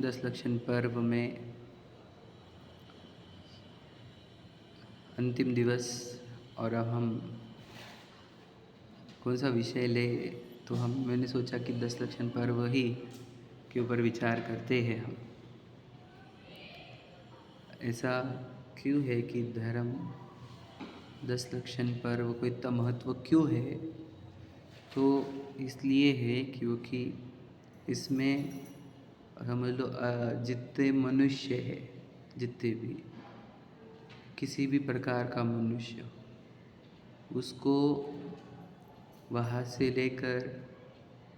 10 लक्षण पर्व में अंतिम दिवस और अब हम कौन सा विषय ले, तो मैंने सोचा कि 10 लक्षण पर्व ही के ऊपर विचार करते हैं हम। ऐसा क्यों है कि धर्म 10 लक्षण पर्व को इतना महत्व क्यों है? तो इसलिए है क्योंकि इसमें समझ लो जितने मनुष्य है, जितने भी किसी भी प्रकार का मनुष्य, उसको वहाँ से लेकर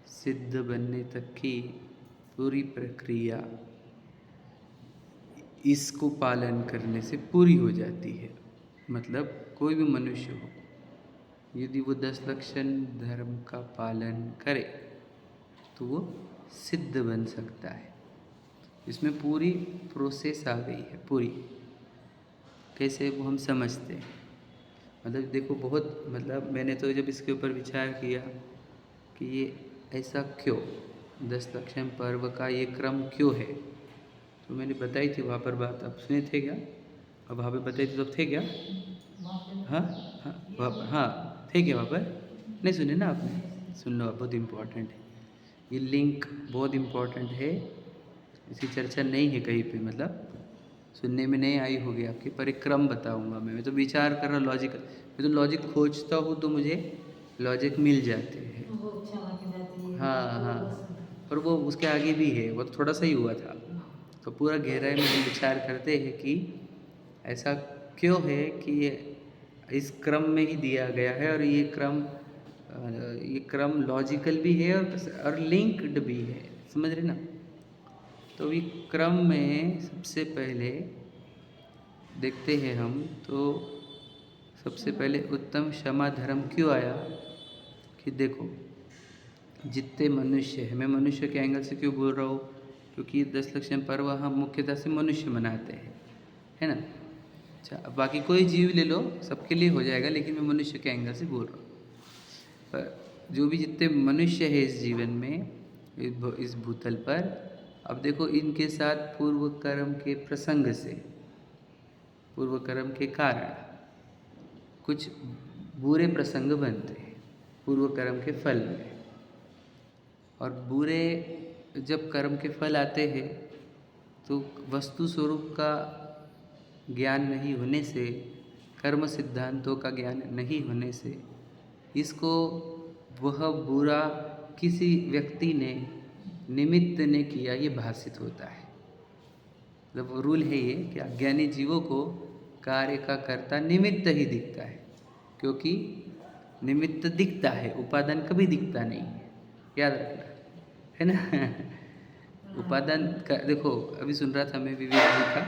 सिद्ध बनने तक की पूरी प्रक्रिया इसको पालन करने से पूरी हो जाती है। मतलब कोई भी मनुष्य हो, यदि वो 10 लक्षण धर्म का पालन करे तो वो सिद्ध बन सकता है। इसमें पूरी प्रोसेस आ गई है पूरी। कैसे वो हम समझते हैं, मतलब देखो बहुत, मतलब मैंने तो जब इसके ऊपर विचार किया कि ये ऐसा क्यों, 10 लक्षण पर्व का ये क्रम क्यों है, तो मैंने बताई थी वहाँ पर बात। आप सुने थे क्या? अब वहाँ पे बताई थी, तब थे क्या? हाँ हाँ, वहाँ पर हाँ थे क्या? वहाँ पर नहीं सुने ना आपने? सुन लो, बहुत इम्पोर्टेंट है ये लिंक, बहुत इम्पोर्टेंट है। इसकी चर्चा नहीं है कहीं पे, मतलब सुनने में नहीं आई होगी आपकी, पर एक क्रम बताऊंगा मैं तो विचार कर रहा लॉजिक, मैं तो लॉजिक खोजता हूँ तो मुझे लॉजिक मिल जाते हैं। हाँ हाँ, पर वो उसके आगे भी है, वो तो थोड़ा सा ही हुआ था। तो पूरा गहराई में हम विचार करते हैं कि ऐसा क्यों है कि ये इस क्रम में ही दिया गया है, और ये क्रम लॉजिकल भी है और लिंक्ड भी है, समझ रहे ना? तो ये क्रम में सबसे पहले देखते हैं हम, तो सबसे पहले उत्तम क्षमा धर्म क्यों आया? कि देखो जितने मनुष्य है, मैं मनुष्य के एंगल से क्यों बोल रहा हूँ, क्योंकि 10 लक्षण पर्व हम मुख्यतः से मनुष्य मनाते हैं, है ना? अच्छा, अब बाकी कोई जीव ले लो, सबके लिए हो जाएगा, लेकिन मैं मनुष्य के एंगल से बोल रहा हूँ। पर जो भी जितने मनुष्य है इस जीवन में, इस भूतल पर, अब देखो इनके साथ पूर्व कर्म के प्रसंग से, पूर्व कर्म के कारण कुछ बुरे प्रसंग बनते हैं पूर्व कर्म के फल में। और बुरे जब कर्म के फल आते हैं तो वस्तु स्वरूप का ज्ञान नहीं होने से, कर्म सिद्धांतों का ज्ञान नहीं होने से, इसको वह बुरा किसी व्यक्ति ने, निमित्त ने किया, ये भाषित होता है। मतलब रूल है ये कि अज्ञानी जीवों को कार्य का कर्ता निमित्त ही दिखता है, क्योंकि निमित्त दिखता है, उपादान कभी दिखता नहीं है, याद रखना, है ना? उपादान का देखो, अभी सुन रहा था मैं विवेक जी का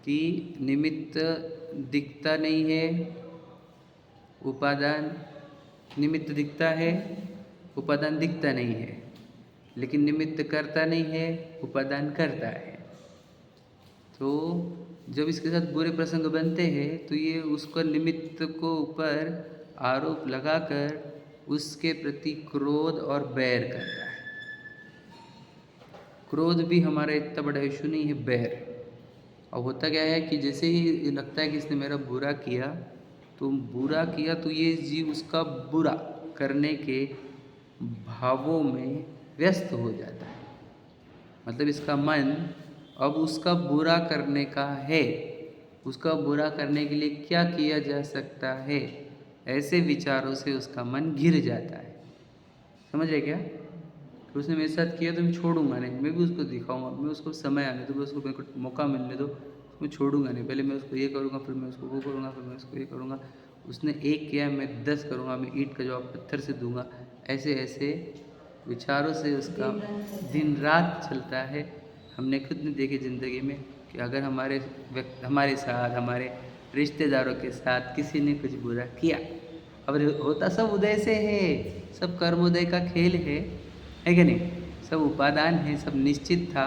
कि निमित्त दिखता नहीं है, उपादान, निमित्त दिखता है, उपादान दिखता नहीं है, लेकिन निमित्त करता नहीं है, उपादान करता है। तो जब इसके साथ बुरे प्रसंग बनते हैं तो ये उसको निमित्त को ऊपर आरोप लगाकर उसके प्रति क्रोध और बैर करता है। क्रोध भी हमारा इतना बड़ा इशू नहीं है, बैर। और होता क्या है कि जैसे ही लगता है कि इसने मेरा बुरा किया, तो ये जीव उसका बुरा करने के भावों में व्यस्त हो जाता है। मतलब इसका मन अब उसका बुरा करने का है, उसका बुरा करने के लिए क्या किया जा सकता है, ऐसे विचारों से उसका मन घिर जाता है। समझ रहे क्या? तो उसने मेरे साथ किया तो मैं छोड़ूंगा नहीं, मैं भी उसको दिखाऊंगा, मैं उसको समय आने दो, उसको मेरे को मौका मिलने दो, मैं छोड़ूंगा नहीं। पहले मैं उसको ये करूँगा, फिर मैं उसको वो करूँगा, फिर मैं उसको ये करूँगा। उसने एक किया, मैं 10 करूँगा, मैं ईंट का जवाब पत्थर से दूंगा। ऐसे ऐसे विचारों से उसका दिन रात चलता है। हमने खुद ने देखी ज़िंदगी में कि अगर हमारे साथ, हमारे रिश्तेदारों के साथ किसी ने कुछ बुरा किया, अब होता सब उदय से है, सब कर्मोदय का खेल है कि नहीं? सब उपादान है, सब निश्चित था,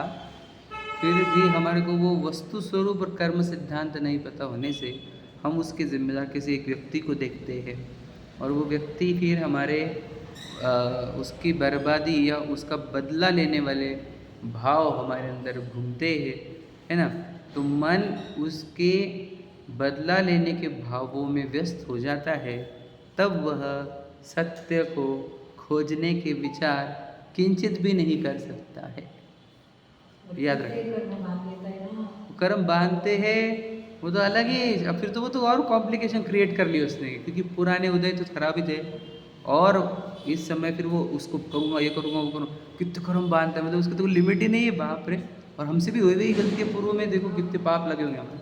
फिर भी हमारे को वो वस्तु स्वरूप और कर्म सिद्धांत नहीं पता होने से हम उसके जिम्मेदार किसी एक व्यक्ति को देखते हैं, और वो व्यक्ति फिर हमारे उसकी बर्बादी या उसका बदला लेने वाले भाव हमारे अंदर घूमते हैं, है ना, तो मन उसके बदला लेने के भावों में व्यस्त हो जाता है, तब वह सत्य को खोजने के विचार किंचित भी नहीं कर सकता है। याद रखना, कर्म बांधते हैं वो तो अलग ही, अब फिर तो वो तो और कॉम्प्लिकेशन क्रिएट कर ली उसने, क्योंकि पुराने उदय तो खराब ही थे, और इस समय फिर वो उसको करूँगा, ये करूँगा, वो करूँगा, कितने कर्म बांधता है, मतलब उसका तो लिमिट ही नहीं है, बाप रे। और हमसे भी हुई गलती है पूर्व में, देखो कितने पाप लगे होंगे हमें,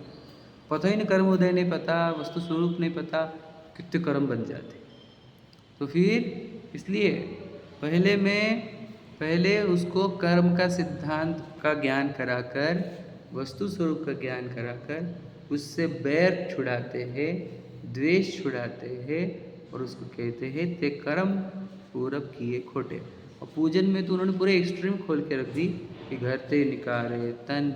पता ही नहीं, कर्म उदय नहीं पता, वस्तु स्वरूप नहीं पता, कितने कर्म बन जाते। तो फिर इसलिए पहले उसको कर्म का सिद्धांत का ज्ञान कराकर, वस्तु स्वरूप का ज्ञान कराकर उससे बैर छुड़ाते हैं, द्वेष छुड़ाते हैं, और उसको कहते हैं ते कर्म पूरब किए खोटे। और पूजन में तो उन्होंने पूरे एक्सट्रीम खोल के रख दी कि घर ते निकारे तन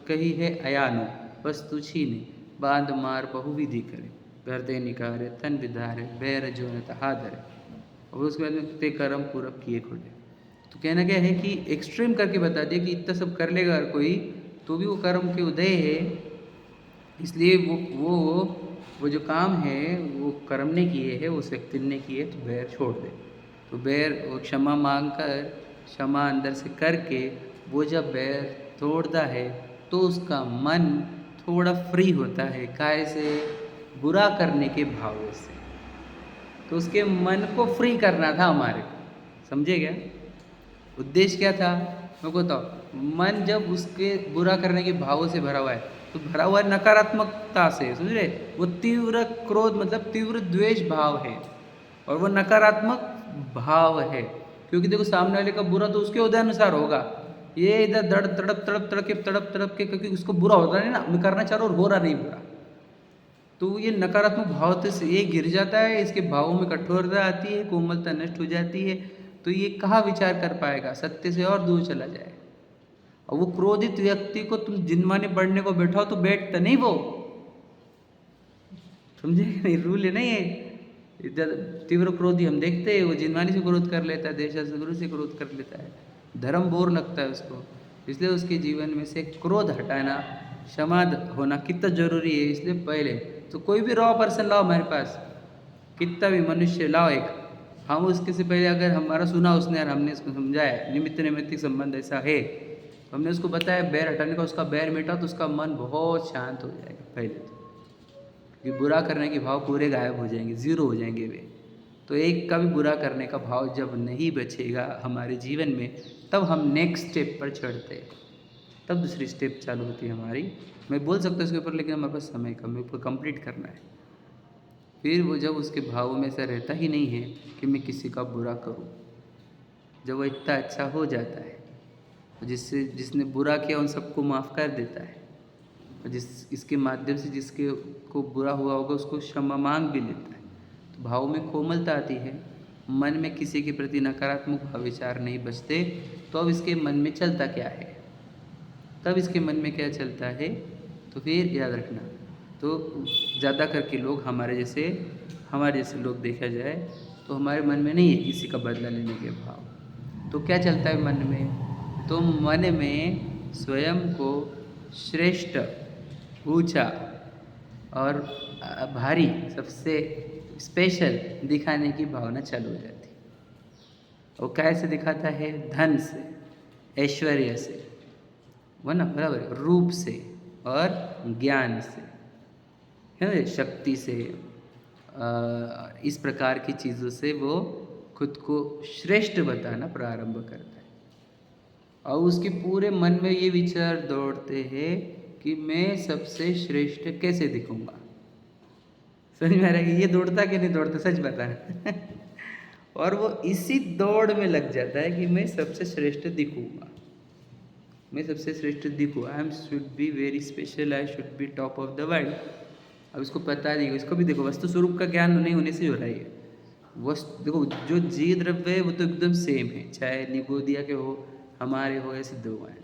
कही है अयानो वस्तु छीने बांध मार बहुविधि करे, घर ते निकारे तन विधारे बैर जो न तहादरे, और उसके बाद में ते कर्म पूरब किए खोटे। तो कहना क्या है कि एक्सट्रीम करके बता दिया कि इतना सब कर लेगा हर कोई तो भी वो कर्म के उदय है, इसलिए वो जो काम है वो कर्म ने किए है, उस व्यक्ति ने किए, तो बैर छोड़ दे। तो बैर वो क्षमा मांग कर, क्षमा अंदर से करके वो जब बैर तोड़ता है तो उसका मन थोड़ा फ्री होता है, काय से, बुरा करने के भाव से। तो उसके मन को फ्री करना था हमारे को, समझे क्या उद्देश्य क्या था, मैं बताओ। मन जब उसके बुरा करने के भावों से भरा हुआ है, तो भरा हुआ है नकारात्मकता से, समझ रहे, वो तीव्र क्रोध मतलब तीव्र द्वेष भाव है, और वो नकारात्मक भाव है, क्योंकि देखो सामने वाले का बुरा तो उसके उदय अनुसार होगा, ये इधर तड़प तड़प के, क्योंकि उसको बुरा होता नहीं ना, मैं करना चाह रहा हूँ और हो रहा नहीं बुरा, तो ये नकारात्मक भाव से ये गिर जाता है, इसके भावों में कठोरता आती है, कोमलता नष्ट हो जाती है, तो ये कहाँ विचार कर पाएगा, सत्य से और दूर चला जाए। और वो क्रोधित व्यक्ति को तुम जिनमाने पढ़ने को बैठाओ तो बैठता नहीं वो, समझे नहीं, रूल है नहीं है। तीव्र क्रोधी हम देखते हैं, वो जिनमानी से क्रोध कर लेता है, देशासुरु से क्रोध कर लेता है, धर्म बोर लगता है उसको, इसलिए उसके जीवन में से क्रोध हटाना, क्षमा होना कितना जरूरी है। इसलिए पहले तो कोई भी रॉ पर्सन लाओ हमारे पास, कितना भी मनुष्य लाओ एक, हम उसके से पहले अगर हमारा सुना उसने और हमने इसको समझाया निमित्त नैमित्तिक संबंध ऐसा है, तो हमने उसको बताया बैर हटाने का, उसका बैर मिटा तो उसका मन बहुत शांत हो जाएगा पहले तो, क्योंकि बुरा करने के भाव पूरे गायब हो जाएंगे, ज़ीरो हो जाएंगे वे। तो एक का भी बुरा करने का भाव जब नहीं बचेगा हमारे जीवन में, तब हम नेक्स्ट स्टेप पर चढ़ते हैं, तब दूसरी स्टेप चालू होती है हमारी। मैं बोल सकता हूँ इसके ऊपर, लेकिन हमारे पास समय कम है, ऊपर कंप्लीट करना है। फिर वो जब उसके भाव में ऐसा रहता ही नहीं है कि मैं किसी का बुरा करूं, जब वो इतना अच्छा हो जाता है, जिसने बुरा किया उन सबको माफ़ कर देता है, और इसके माध्यम से जिसके को बुरा हुआ होगा उसको क्षमा मांग भी लेता है, तो भाव में कोमलता आती है, मन में किसी के प्रति नकारात्मक भाव विचार नहीं बचते। तो अब इसके मन में चलता क्या है, तब इसके मन में क्या चलता है, तो फिर याद रखना, तो ज़्यादा करके लोग हमारे जैसे लोग देखा जाए तो हमारे मन में नहीं है किसी का बदला लेने के भाव। तो क्या चलता है मन में, तो मन में स्वयं को श्रेष्ठ, ऊंचा और भारी, सबसे स्पेशल दिखाने की भावना चालू हो जाती है। और कैसे दिखाता है, धन से, ऐश्वर्य से, वो ना बराबर, रूप से और ज्ञान से, है ना, शक्ति से, इस प्रकार की चीज़ों से वो खुद को श्रेष्ठ बताना प्रारंभ करता है। और उसके पूरे मन में ये विचार दौड़ते हैं कि मैं सबसे श्रेष्ठ कैसे दिखूंगा। समझ में आ रहा है कि ये दौड़ता कि नहीं दौड़ता, सच बता और वो इसी दौड़ में लग जाता है कि मैं सबसे श्रेष्ठ दिखूंगा, मैं सबसे श्रेष्ठ दिखूँ, I am should be very special, I should be top of the world. अब इसको पता नहीं, इसको भी देखो वस्तु स्वरूप का ज्ञान नहीं होने से हो रहा है। वस्तु देखो, जो जीव द्रव्य है वो तो एकदम सेम है, चाहे निगोदिया के हो, हमारे हो या सिद्ध भगवान,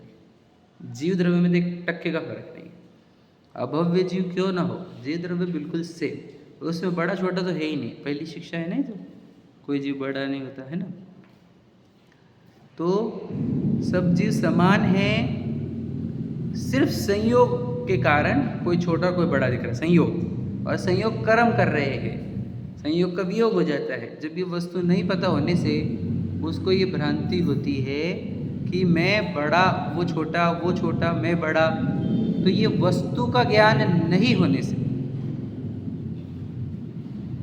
जीव द्रव्य में देख टक्के का फर्क नहीं। अभव्य जीव क्यों ना हो, जीव द्रव्य बिल्कुल सेम, उसमें बड़ा छोटा तो है ही नहीं, पहली शिक्षा है नहीं, तो कोई जीव बड़ा नहीं होता है ना। तो सब जीव समान हैं, सिर्फ संयोग के कारण कोई छोटा कोई बड़ा दिख रहा है, संयोग, और संयोग कर्म कर रहे हैं। संयोग का वियोग हो जाता है। जब ये वस्तु नहीं पता होने से उसको ये भ्रांति होती है कि मैं बड़ा, वो छोटा, मैं बड़ा। तो ये वस्तु का ज्ञान नहीं होने से,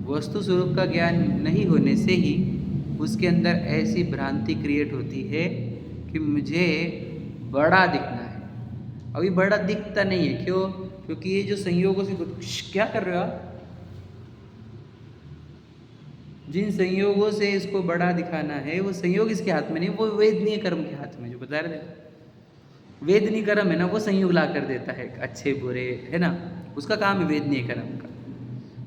वस्तु स्वरूप का ज्ञान नहीं होने से ही उसके अंदर ऐसी भ्रांति क्रिएट होती है कि मुझे बड़ा दिखना है। अभी बड़ा दिखता नहीं है, क्यों? क्योंकि ये जो संयोगों से क्या कर रहे हो आप? जिन संयोगों से इसको बड़ा दिखाना है वो संयोग इसके हाथ में नहीं, वो वेदनीय कर्म के हाथ में, जो बता रहे थे वेदनीय कर्म है ना, वो संयोग ला कर देता है, अच्छे बुरे है ना, उसका काम है वेदनीय कर्म का।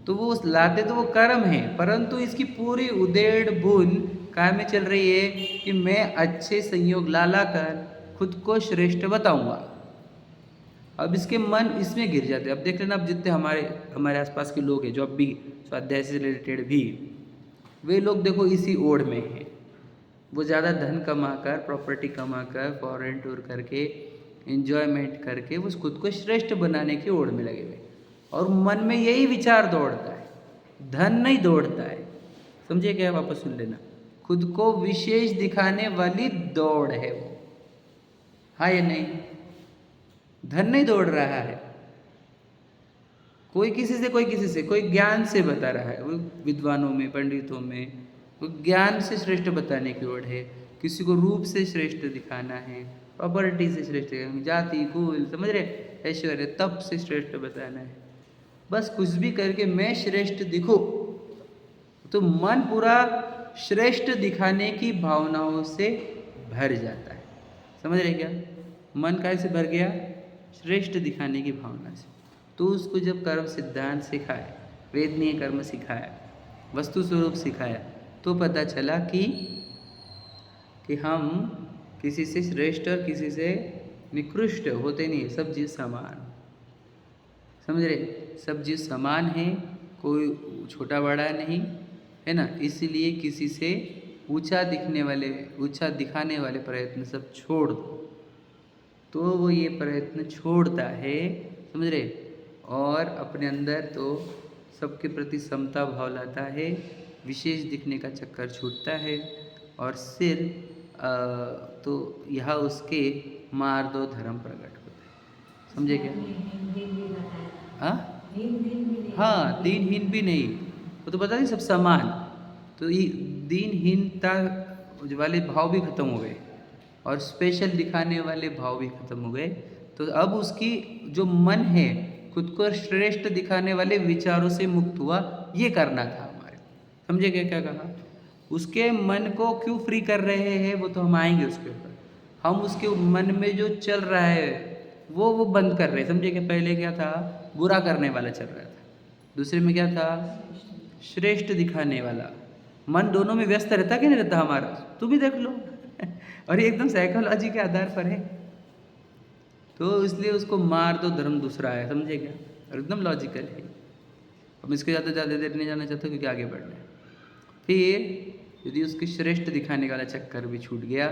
तो वो लाते तो वो कर्म है, परंतु इसकी पूरी उदेड़ बुन काय में चल रही है कि मैं अच्छे संयोग ला कर खुद को श्रेष्ठ बताऊंगा। अब इसके मन इसमें गिर जाते हैं। अब देख लेना, अब जितने हमारे आसपास के लोग हैं जो अब भी स्वाध्याय से रिलेटेड भी, वे लोग देखो इसी ओढ़ में हैं। वो ज़्यादा धन कमाकर, प्रॉपर्टी कमाकर, फॉरेन टूर करके, एंजॉयमेंट करके वो खुद को श्रेष्ठ बनाने की ओढ़ में लगे हुए, और मन में यही विचार दौड़ता है, धन नहीं दौड़ता है। समझे क्या? वापस सुन लेना, खुद को विशेष दिखाने वाली दौड़ है वो, हाँ या नहीं? धन नहीं दौड़ रहा है, कोई किसी से, कोई ज्ञान से बता रहा है, वो विद्वानों में, पंडितों में, वो ज्ञान से श्रेष्ठ बताने की ओर है। किसी को रूप से श्रेष्ठ दिखाना है, प्रॉपर्टी से श्रेष्ठ, जाति कुल, समझ रहे, ऐश्वर्य, तप से श्रेष्ठ बताना है। बस कुछ भी करके मैं श्रेष्ठ दिखूं, तो मन पूरा श्रेष्ठ दिखाने की भावनाओं से भर जाता है। समझ रहे क्या? मन कैसे भर गया? श्रेष्ठ दिखाने की भावना से। तो उसको जब कर्म सिद्धांत सिखाया, वेदनीय कर्म सिखाया, वस्तु स्वरूप सिखाया, तो पता चला कि हम किसी से श्रेष्ठ और किसी से निकृष्ट होते नहीं, सब जीव समान। समझ रहे? सब जीव समान हैं, कोई छोटा बड़ा नहीं है ना। इसीलिए किसी से ऊंचा दिखाने वाले प्रयत्न सब छोड़ दो, तो वो ये प्रयत्न छोड़ता है। समझ रहे? और अपने अंदर तो सबके प्रति समता भाव लाता है, विशेष दिखने का चक्कर छूटता है, और सिर तो यह उसके मार दो धर्म प्रकट होता है। समझे क्या? हाँ, दीनहीन भी नहीं, वो तो पता नहीं सब समान। तो ये दीनहीनता वाले भाव भी खत्म हो गए, और स्पेशल दिखाने वाले भाव भी खत्म हो गए। तो अब उसकी जो मन है, खुद को श्रेष्ठ दिखाने वाले विचारों से मुक्त हुआ। ये करना था हमारे। समझे क्या कहा? उसके मन को क्यों फ्री कर रहे हैं, वो तो हम आएंगे उसके ऊपर। हम उसके मन में जो चल रहा है वो बंद कर रहे हैं। समझे क्या? पहले क्या था? बुरा करने वाला चल रहा था, दूसरे में क्या था? श्रेष्ठ दिखाने वाला। मन दोनों में व्यस्त रहता कि नहीं रहता हमारा? तुम भी देख लो और ये एकदम साइकोलॉजी के आधार पर है। तो इसलिए उसको मार दो धर्म दूसरा है। समझे क्या? और एकदम लॉजिकल है। अब इसके ज़्यादा देर नहीं जाना चाहता क्योंकि आगे बढ़ना है। फिर यदि उसकी श्रेष्ठ दिखाने वाला चक्कर भी छूट गया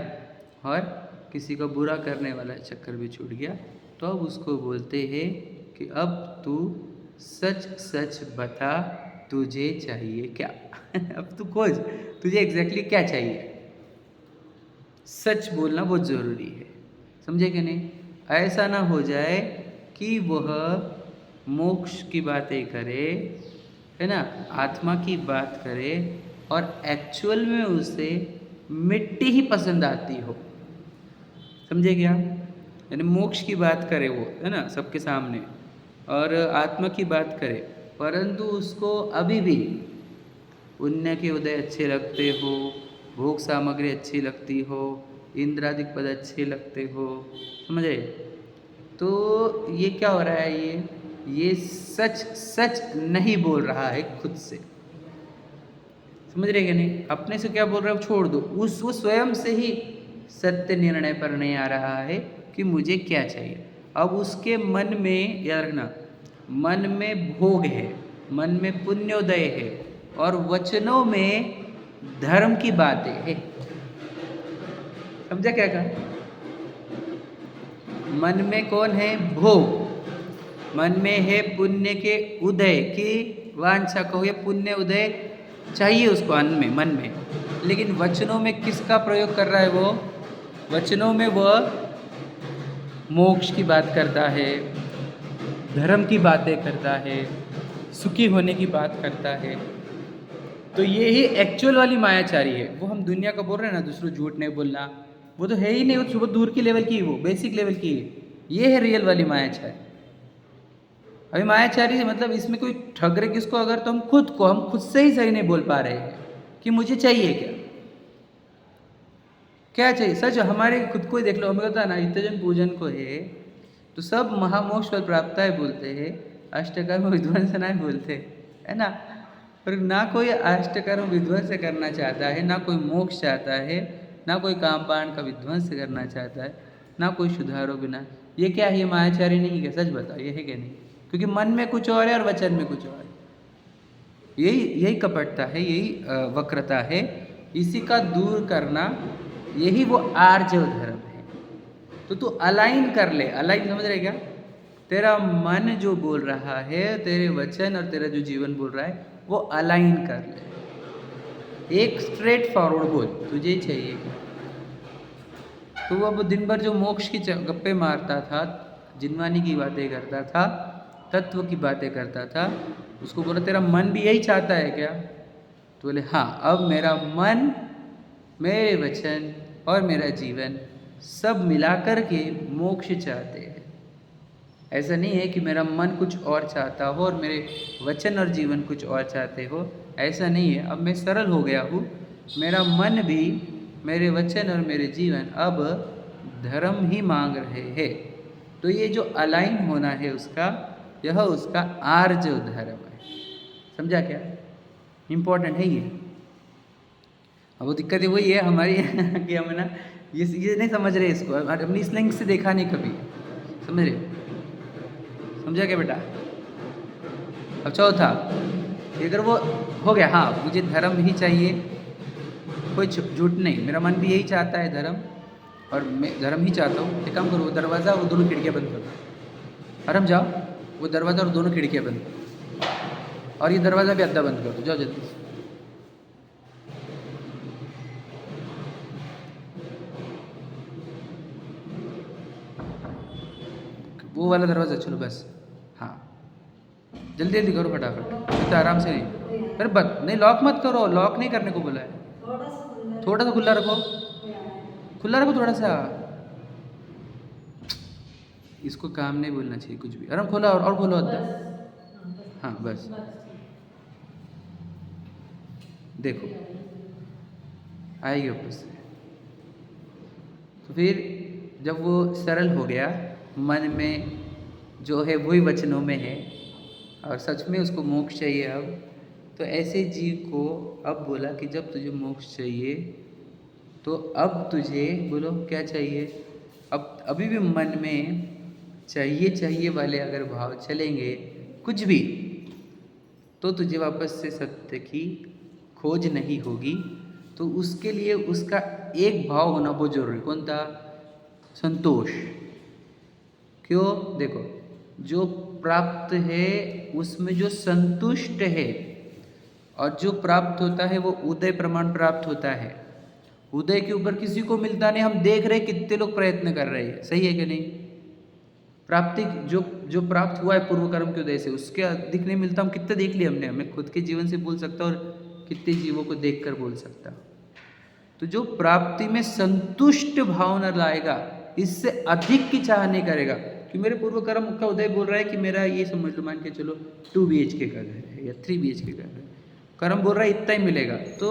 और किसी को बुरा करने वाला चक्कर भी छूट गया, तो अब उसको बोलते हैं कि अब तू सच सच बता, तुझे चाहिए क्या? अब तू खोज, तुझे एग्जैक्टली क्या चाहिए। सच बोलना बहुत ज़रूरी है। समझे कि नहीं? ऐसा ना हो जाए कि वह मोक्ष की बातें करे, है ना, आत्मा की बात करे, और एक्चुअल में उसे मिट्टी ही पसंद आती हो। समझे क्या? यानी मोक्ष की बात करे वो, है ना, सबके सामने, और आत्मा की बात करे, परंतु उसको अभी भी पुण्य के उदय अच्छे लगते हो, भोग सामग्री अच्छी लगती हो, इंद्रादिक पद अच्छे लगते हो। समझे? तो ये क्या हो रहा है? ये सच सच नहीं बोल रहा है खुद से। समझ रहे कि नहीं? अपने से क्या बोल रहा है छोड़ दो, वो स्वयं से ही सत्य निर्णय पर नहीं आ रहा है कि मुझे क्या चाहिए। अब उसके मन में, याद रखना, मन में भोग है, मन में पुण्योदय है, और वचनों में धर्म की बातें है। समझा क्या कहा? मन में कौन है? भोग। मन में है पुण्य के उदय की वांछा को, या पुण्य उदय चाहिए उसको मन में। लेकिन वचनों में किसका प्रयोग कर रहा है वो? वचनों में वह मोक्ष की बात करता है, धर्म की बातें करता है, सुखी होने की बात करता है। तो ये ही एक्चुअल वाली मायाचारी है। वो हम दुनिया का बोल रहे हैं ना, दूसरों झूठ नहीं बोलना, वो तो है ही नहीं, वो बहुत दूर की लेवल की है, वो बेसिक लेवल की है। ये है रियल वाली मायाचारी। अभी मायाचारी है मतलब इसमें कोई ठग रहे किसको, अगर तो हम खुद से ही सही नहीं बोल पा रहे हैं कि मुझे चाहिए क्या चाहिए। सच हमारे खुद को ही देख लो, हमें पता ना इतजन पूजन को है तो सब महामोक्ष फल प्राप्त है बोलते हैं, अष्टकर्म विध्वंस नहीं बोलते है ना। पर ना कोई अष्टकर्म विध्वंस करना चाहता है, ना कोई मोक्ष चाहता है, ना कोई कामपान का विध्वंस करना चाहता है, ना कोई सुधारो बिना। ये क्या है? ये मायाचारी नहीं क्या? सच बताओ, ये है क्या नहीं? क्योंकि मन में कुछ और है और वचन में कुछ और है। यही कपटता है, यही वक्रता है। इसी का दूर करना, यही वो आर्जव धर्म है। तो तू अलाइन कर ले। अलाइन समझ रहे क्या? तेरा मन जो बोल रहा है, तेरे वचन और तेरा जो जीवन बोल रहा है, वो अलाइन कर ले। एक स्ट्रेट फॉरवर्ड बोल, तुझे चाहिए क्या? तो वो अब दिन भर जो मोक्ष की गप्पे मारता था, जिनवानी की बातें करता था, तत्व की बातें करता था, उसको बोला तेरा मन भी यही चाहता है क्या? तो बोले हाँ, अब मेरा मन, मेरे वचन और मेरा जीवन सब मिलाकर के मोक्ष चाहते हैं। ऐसा नहीं है कि मेरा मन कुछ और चाहता हो और मेरे वचन और जीवन कुछ और चाहते हो, ऐसा नहीं है। अब मैं सरल हो गया हूँ, मेरा मन भी, मेरे वचन और मेरे जीवन अब धर्म ही मांग रहे हैं। तो ये जो अलाइन होना है उसका, यह उसका आर्ज धर्म है। समझा क्या? इम्पोर्टेंट है ये। अब वो दिक्कत है वही है हमारी कि हम ना ये नहीं समझ रहे इसको, अपनी इस लिंक से देखा नहीं कभी। समझ रहे? समझा क्या बेटा? अब चौथा, अगर वो हो गया, हाँ मुझे धर्म ही चाहिए, कोई झूठ नहीं, मेरा मन भी यही चाहता है धर्म, और मैं धर्म ही चाहता हूँ। एक काम करो, वो दरवाज़ा वो दोनों खिड़कियाँ बंद करो। आराम जाओ, वो दरवाज़ा और दोनों खिड़कियाँ बंद करो, और ये दरवाज़ा भी अद्धा बंद कर दो, जाओ जल्दी। वो वाला दरवाज़ा, चलो बस, हाँ जल्दी जल्दी करो फटाफट, इतना आराम से नहीं। अरे बस नहीं, लॉक मत करो, लॉक नहीं करने को बोला है। थोड़ा सा खुला रखो, खुला रखो थोड़ा सा। इसको काम नहीं बोलना चाहिए कुछ भी। आराम, खोला और खोलो अद्धा, हाँ बस। देखो आएगी वापस से। तो फिर जब वो सरल हो गया, मन में जो है वही वचनों में है, और सच में उसको मोक्ष चाहिए अब, तो ऐसे जीव को अब बोला कि जब तुझे मोक्ष चाहिए तो अब तुझे बोलो क्या चाहिए। अब अभी भी मन में चाहिए वाले अगर भाव चलेंगे कुछ भी, तो तुझे वापस से सत्य की खोज नहीं होगी। तो उसके लिए उसका एक भाव होना बहुत जरूरी। कौन था? संतोष। क्यों? देखो, जो प्राप्त है उसमें जो संतुष्ट है, और जो प्राप्त होता है वो उदय प्रमाण प्राप्त होता है। उदय के ऊपर किसी को मिलता नहीं। हम देख रहे कितने लोग प्रयत्न कर रहे हैं, सही है कि नहीं? प्राप्ति जो प्राप्त हुआ है पूर्व कर्म के उदय से, उसके अधिक नहीं मिलता। हम कितने देख लिए हमने, मैं खुद के जीवन से बोल सकता हूँ और कितने जीवों को देखकर बोल सकता हूँ। तो जो प्राप्ति में संतुष्ट भावना लाएगा, इससे अधिक की चाह नहीं करेगा। कि मेरे पूर्व कर्म का उदय बोल रहा है कि मेरा ये समझ लो, मान के चलो 2 BHK का घर है या 3 BHK का घर है, कर्म बोल रहा है इतना ही मिलेगा। तो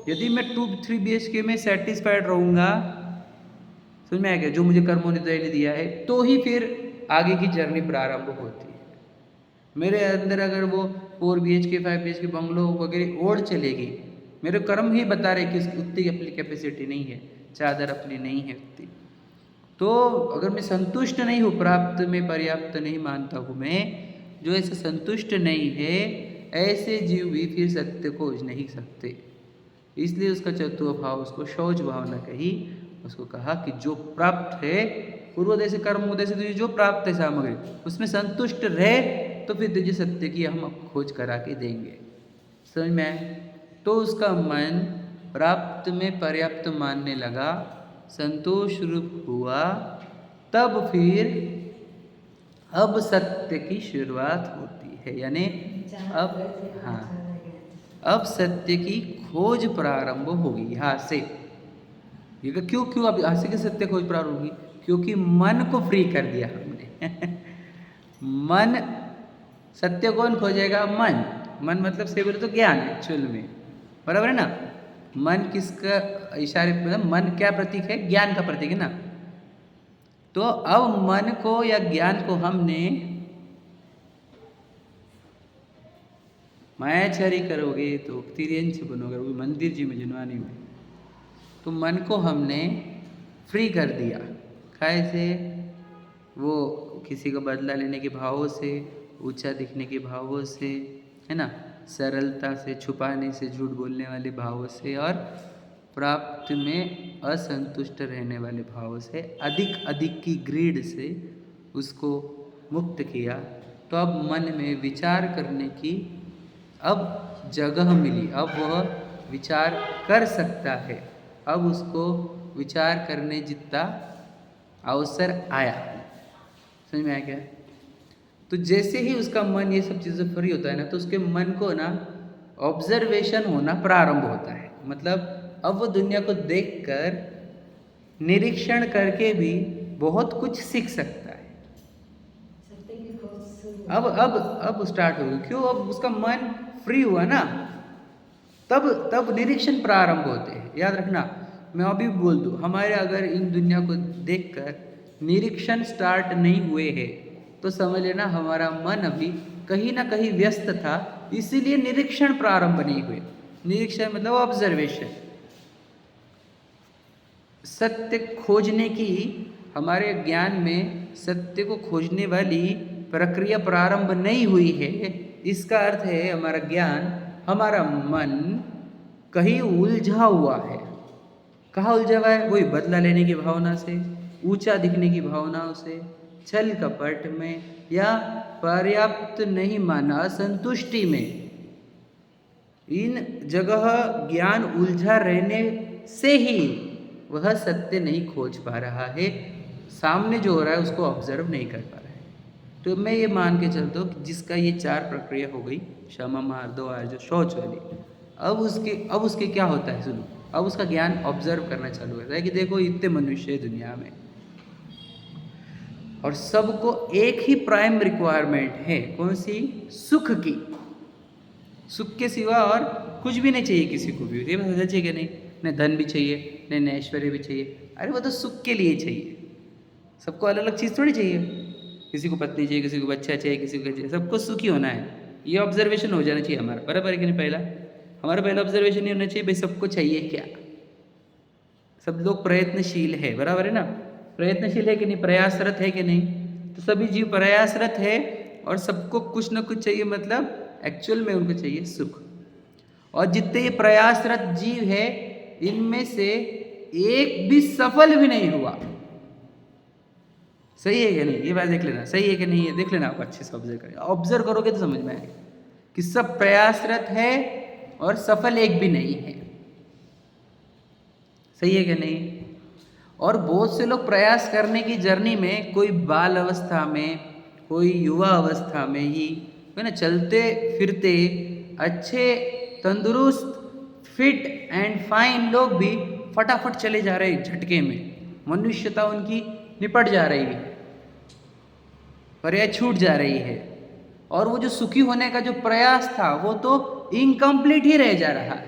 यदि मैं 2-3 BHK में सेटिस्फाइड रहूँगा, समझ में आ गया, जो मुझे कर्मों ने दिया है, तो ही फिर आगे की जर्नी प्रारंभ होती है। मेरे अंदर अगर वो 4 BHK 5 BHK बंगलो वगैरह ओढ़ चलेगी, मेरे कर्म ही बता रहे कि उतनी अपनी कैपेसिटी नहीं है, चादर अपनी नहीं है उतनी। तो अगर मैं संतुष्ट नहीं हूँ, प्राप्त में पर्याप्त नहीं मानता हूँ मैं, जो ऐसे संतुष्ट नहीं है, ऐसे जीव भी फिर सत्य खोज नहीं सकते। इसलिए उसका चतुर्थ भाव उसको शौच भावना कही। उसको कहा कि जो प्राप्त है पूर्वोदय से कर्मोदय से तुझे जो प्राप्त है सामग्री उसमें संतुष्ट रहे तो फिर तुझे सत्य की हम खोज करा के देंगे। समझ में आए? तो उसका मन प्राप्त में पर्याप्त मानने लगा, संतोष रूप हुआ, तब फिर अब सत्य की शुरुआत होती है। यानी अब हाँ अब सत्य की खोज प्रारंभ होगी यहाँ से। ये क्यों अब यहाँ से की सत्य खोज प्रारंभ होगी? क्योंकि मन को फ्री कर दिया हमने मन सत्य कौन खोजेगा? मन मतलब से बोले तो ज्ञान एक्चुअल में, बराबर है ना। मन किसका इशारे पे? मन क्या प्रतीक है? ज्ञान का प्रतीक है ना। तो अब मन को या ज्ञान को हमने मायाचारी करोगे तो तिर्यंश बनोगे, वो मंदिर जी में जनवानी में। तो मन को हमने फ्री कर दिया। कैसे? वो किसी को बदला लेने के भावों से, ऊंचा दिखने के भावों से, है ना, सरलता से, छुपाने से, झूठ बोलने वाले भावों से और प्राप्त में असंतुष्ट रहने वाले भावों से, अधिक अधिक की ग्रीड से उसको मुक्त किया। तो अब मन में विचार करने की अब जगह मिली, अब वह विचार कर सकता है, अब उसको विचार करने जितना अवसर आया। समझ में आया क्या? तो जैसे ही उसका मन ये सब चीज़ें फ्री होता है ना, तो उसके मन को ना ऑब्जर्वेशन होना प्रारंभ होता है। मतलब अब वो दुनिया को देखकर, निरीक्षण करके भी बहुत कुछ सीख सकता है। अब स्टार्ट होगा। क्यों? अब उसका मन फ्री हुआ ना, तब निरीक्षण प्रारंभ होते हैं। याद रखना, मैं अभी बोल दूँ, हमारे अगर इन दुनिया को देखकर निरीक्षण स्टार्ट नहीं हुए हैं तो समझ लेना हमारा मन अभी कहीं ना कहीं व्यस्त था, इसीलिए निरीक्षण प्रारंभ नहीं हुए। निरीक्षण मतलब ऑब्जर्वेशन। सत्य खोजने की, हमारे ज्ञान में सत्य को खोजने वाली प्रक्रिया प्रारंभ नहीं हुई है। इसका अर्थ है हमारा ज्ञान, हमारा मन कहीं उलझा हुआ है। कहाँ उलझा हुआ है? वही बदला लेने की भावना से, ऊंचा दिखने की भावनाओं से, छल कपट में, या पर्याप्त नहीं माना, असंतुष्टि में। इन जगह ज्ञान उलझा रहने से ही वह सत्य नहीं खोज पा रहा है, सामने जो हो रहा है उसको ऑब्जर्व नहीं कर पा रहा है। तो मैं ये मान के चलता हूँ कि जिसका ये 4 प्रक्रिया हो गई, क्षमा, मार्दव, आर्जव, शौच वाली, अब उसके क्या होता है? सुनो, अब उसका ज्ञान ऑब्जर्व करना चालू करता है कि देखो इतने मनुष्य है दुनिया में और सबको एक ही प्राइम रिक्वायरमेंट है। कौन सी? सुख की। सुख के सिवा और कुछ भी नहीं चाहिए किसी को भी। ये समझना चाहिए कि नहीं धन भी चाहिए, नहीं ऐश्वर्य भी चाहिए। अरे वो तो सुख के लिए चाहिए। सबको अलग अलग चीज़ थोड़ी चाहिए। किसी को पत्नी चाहिए, किसी को बच्चा चाहिए, किसी को चाहिए, सबको सुखी होना है। ये ऑब्जर्वेशन हो जाना चाहिए हमारा, बराबर है कि नहीं? हमारा पहला ऑब्जर्वेशन ये होना चाहिए, भाई सबको चाहिए क्या? सब लोग प्रयत्नशील है, बराबर है ना? प्रयत्नशील है कि नहीं? प्रयासरत है कि नहीं? तो सभी जीव प्रयासरत है और सबको कुछ ना कुछ चाहिए। मतलब एक्चुअल में उनको चाहिए सुख। और जितने ये प्रयासरत जीव है, इनमें से एक भी सफल भी नहीं हुआ। सही है कि नहीं? ये बात देख लेना, सही है कि नहीं है देख लेना। आप अच्छे से ऑब्जर्व करें, ऑब्जर्व करोगे तो समझ में आएगा कि सब प्रयासरत है और सफल एक भी नहीं है। सही है कि नहीं? और बहुत से लोग प्रयास करने की जर्नी में, कोई बाल अवस्था में, कोई युवा अवस्था में ही, है ना, चलते फिरते अच्छे तंदुरुस्त फिट एंड फाइन लोग भी फटाफट चले जा रहे हैं झटके में। मनुष्यता उनकी निपट जा रही है, पर्याय छूट जा रही है। और वो जो सुखी होने का जो प्रयास था वो तो इनकम्प्लीट ही रह जा रहा है।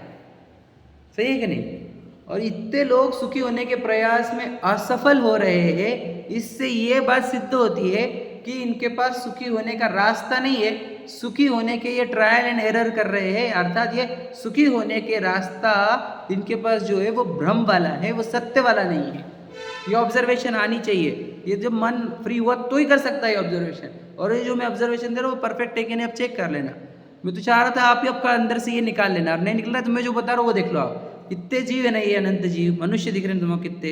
सही है कि नहीं? और इतने लोग सुखी होने के प्रयास में असफल हो रहे हैं। इससे ये बात सिद्ध होती है कि इनके पास सुखी होने का रास्ता नहीं है। सुखी होने के ये ट्रायल एंड एरर कर रहे हैं, अर्थात ये सुखी होने के रास्ता इनके पास जो है वो भ्रम वाला है, वो सत्य वाला नहीं है। ये ऑब्जर्वेशन आनी चाहिए। ये जब मन फ्री हुआ तो ही कर सकता है ऑब्जर्वेशन। और ये जो मैं ऑब्जर्वेशन दे रहा हूँ वो परफेक्ट है कि नहीं, आप चेक कर लेना। मैं तो चाह रहा था आप ही आपका अंदर से ये निकाल लेना, और नहीं निकल रहा तो मैं जो बता रहा हूँ वो देख लो। आप इतने जीव है ना, ये अनंत जीव, मनुष्य दिख रहे हैं तुम्हें कितने,